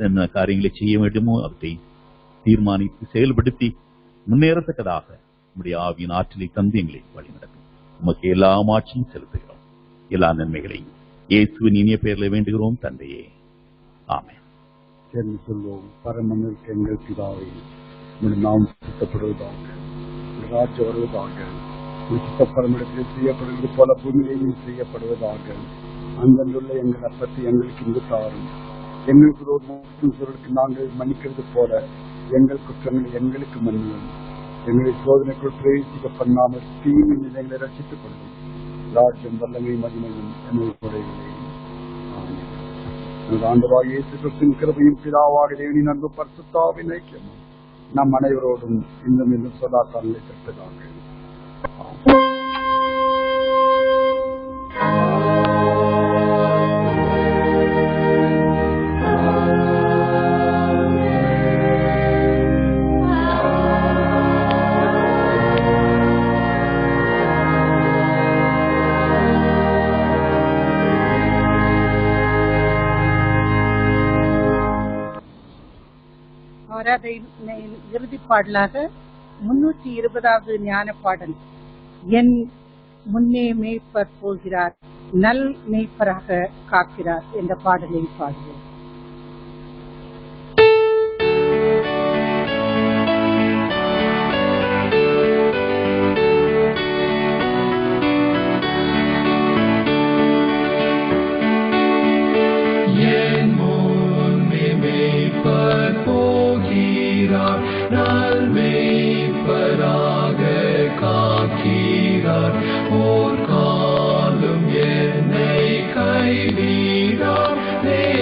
D: என்ன காரியங்களை செய்ய வேண்டுமோ அவற்றை தீர்மானித்து செயல்படுத்தி முன்னேறத்தக்கதாக நம்முடைய ஆவியின் ஆற்றலை தந்து எங்களை வழிநடத்தும். நமக்கு எல்லா ஆட்சியும் செலுத்துகிறோம். எல்லா நன்மைகளையும் இயேசுவின் இனிய பெயரில் வேண்டுகிறோம் தந்தையே, ஆமென்.
B: சேர்ந்து சொல்வோம். பரமனிற்கு எங்கள் பிதாவே, நாம் சுத்தப்படுவதாக, ராஜ்யம் வருவதாக, சுத்தப்பரமிடத்தில் செய்யப்படுவது போல பூமியிலேயும் செய்யப்படுவதாக. அங்குள்ள எங்கள் அப்பத்தை எங்களுக்கு இங்கு தாரும். எங்களுக்கு நாங்கள் மன்னிக்கிறது போல எங்கள் குற்றங்களை எங்களுக்கு மன்னியும். எங்களை சோதனைக்குள் பிரவேசிக்க பண்ணாமல் தீவின் எங்களை ரசித்துக் கொள்ளும். ராஜ்யம் வல்லமை மகிமையும் என்னுடைய குறைகளே. ஆண்டவராகிய இயேசு கிறிஸ்துவின் கிருபையும் பிதாவாக தேவனின் அன்பு பரிசுத்தாவின் ஐக்கியமும் நம் அனைவரோடும் இன்னும் இன்னும் சொல்லாத்தாங்களை பெற்றதாக.
C: இறுதி பாடலாக 320வது ஞான பாடல், என் முன்னே மேய்ப்பர் போகிறார், நல் மேய்ப்பராக காக்கிறார் என்ற பாடலை பாடுவோம்.
A: They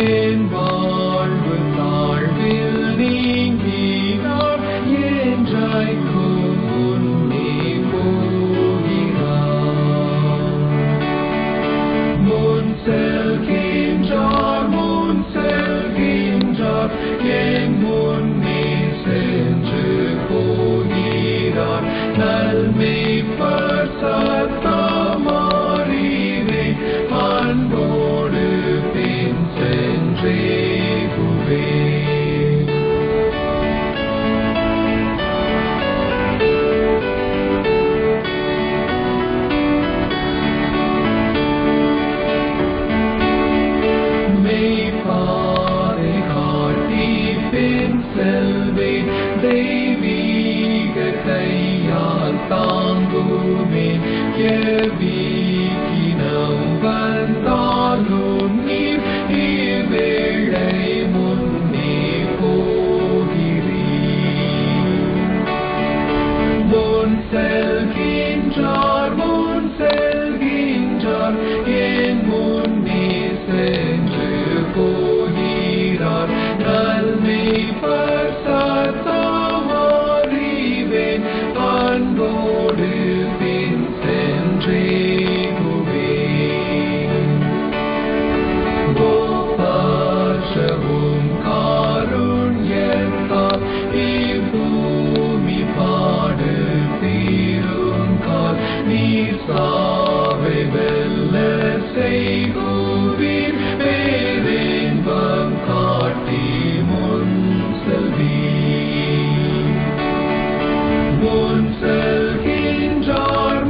A: என் வாழ்வு தாழ்வில் நீங்கினார் என்றைக்கும் முன்னே போகிறார். முன் செல்கின்றார் என் முன்னே சென்று போகிறார். நல்மேய்ப்பர் சத்தம் அறிவேன், அன்போடு பின் சென்றே போவேன். மெய்ப்பாதை காட்டி பின் செல்வேன், தெய்வீக கையால் தாங்குவேன். எவ்வீக்கினம் வந்தாலும் நீர் இவ்வேளை முன்னே போகிறீர். முன் செல்கின்றார் என் முன்னே சென்று போகிறார். நல்மேய்ப்பர் சத்தம் அறிவேன், அன்போடு பின் சென்றே போவேன். கோபாட்சவும் காருண்யத்தால் இப்பூமி பாடு தீரும் கால் நீர் சாவை வெல்ல செய்குவீர். பேரின்பம் காட்டி முன் செல்வீர். முன் செல்கின்றார்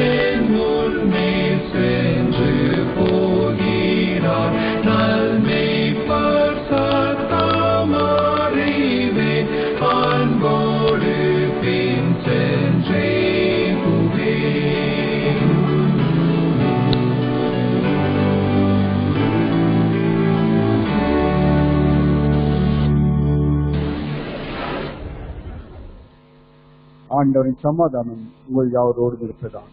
A: என் முன்னே சென்று போகிறார். நல்மேய்ப்பர் சத்தம் அறிவேன், அன்போடு பின் சென்றே போவேன்.
B: ஆண்டவரின் சமாதானம் உங்கள் யாவரோடு இருப்பதாக.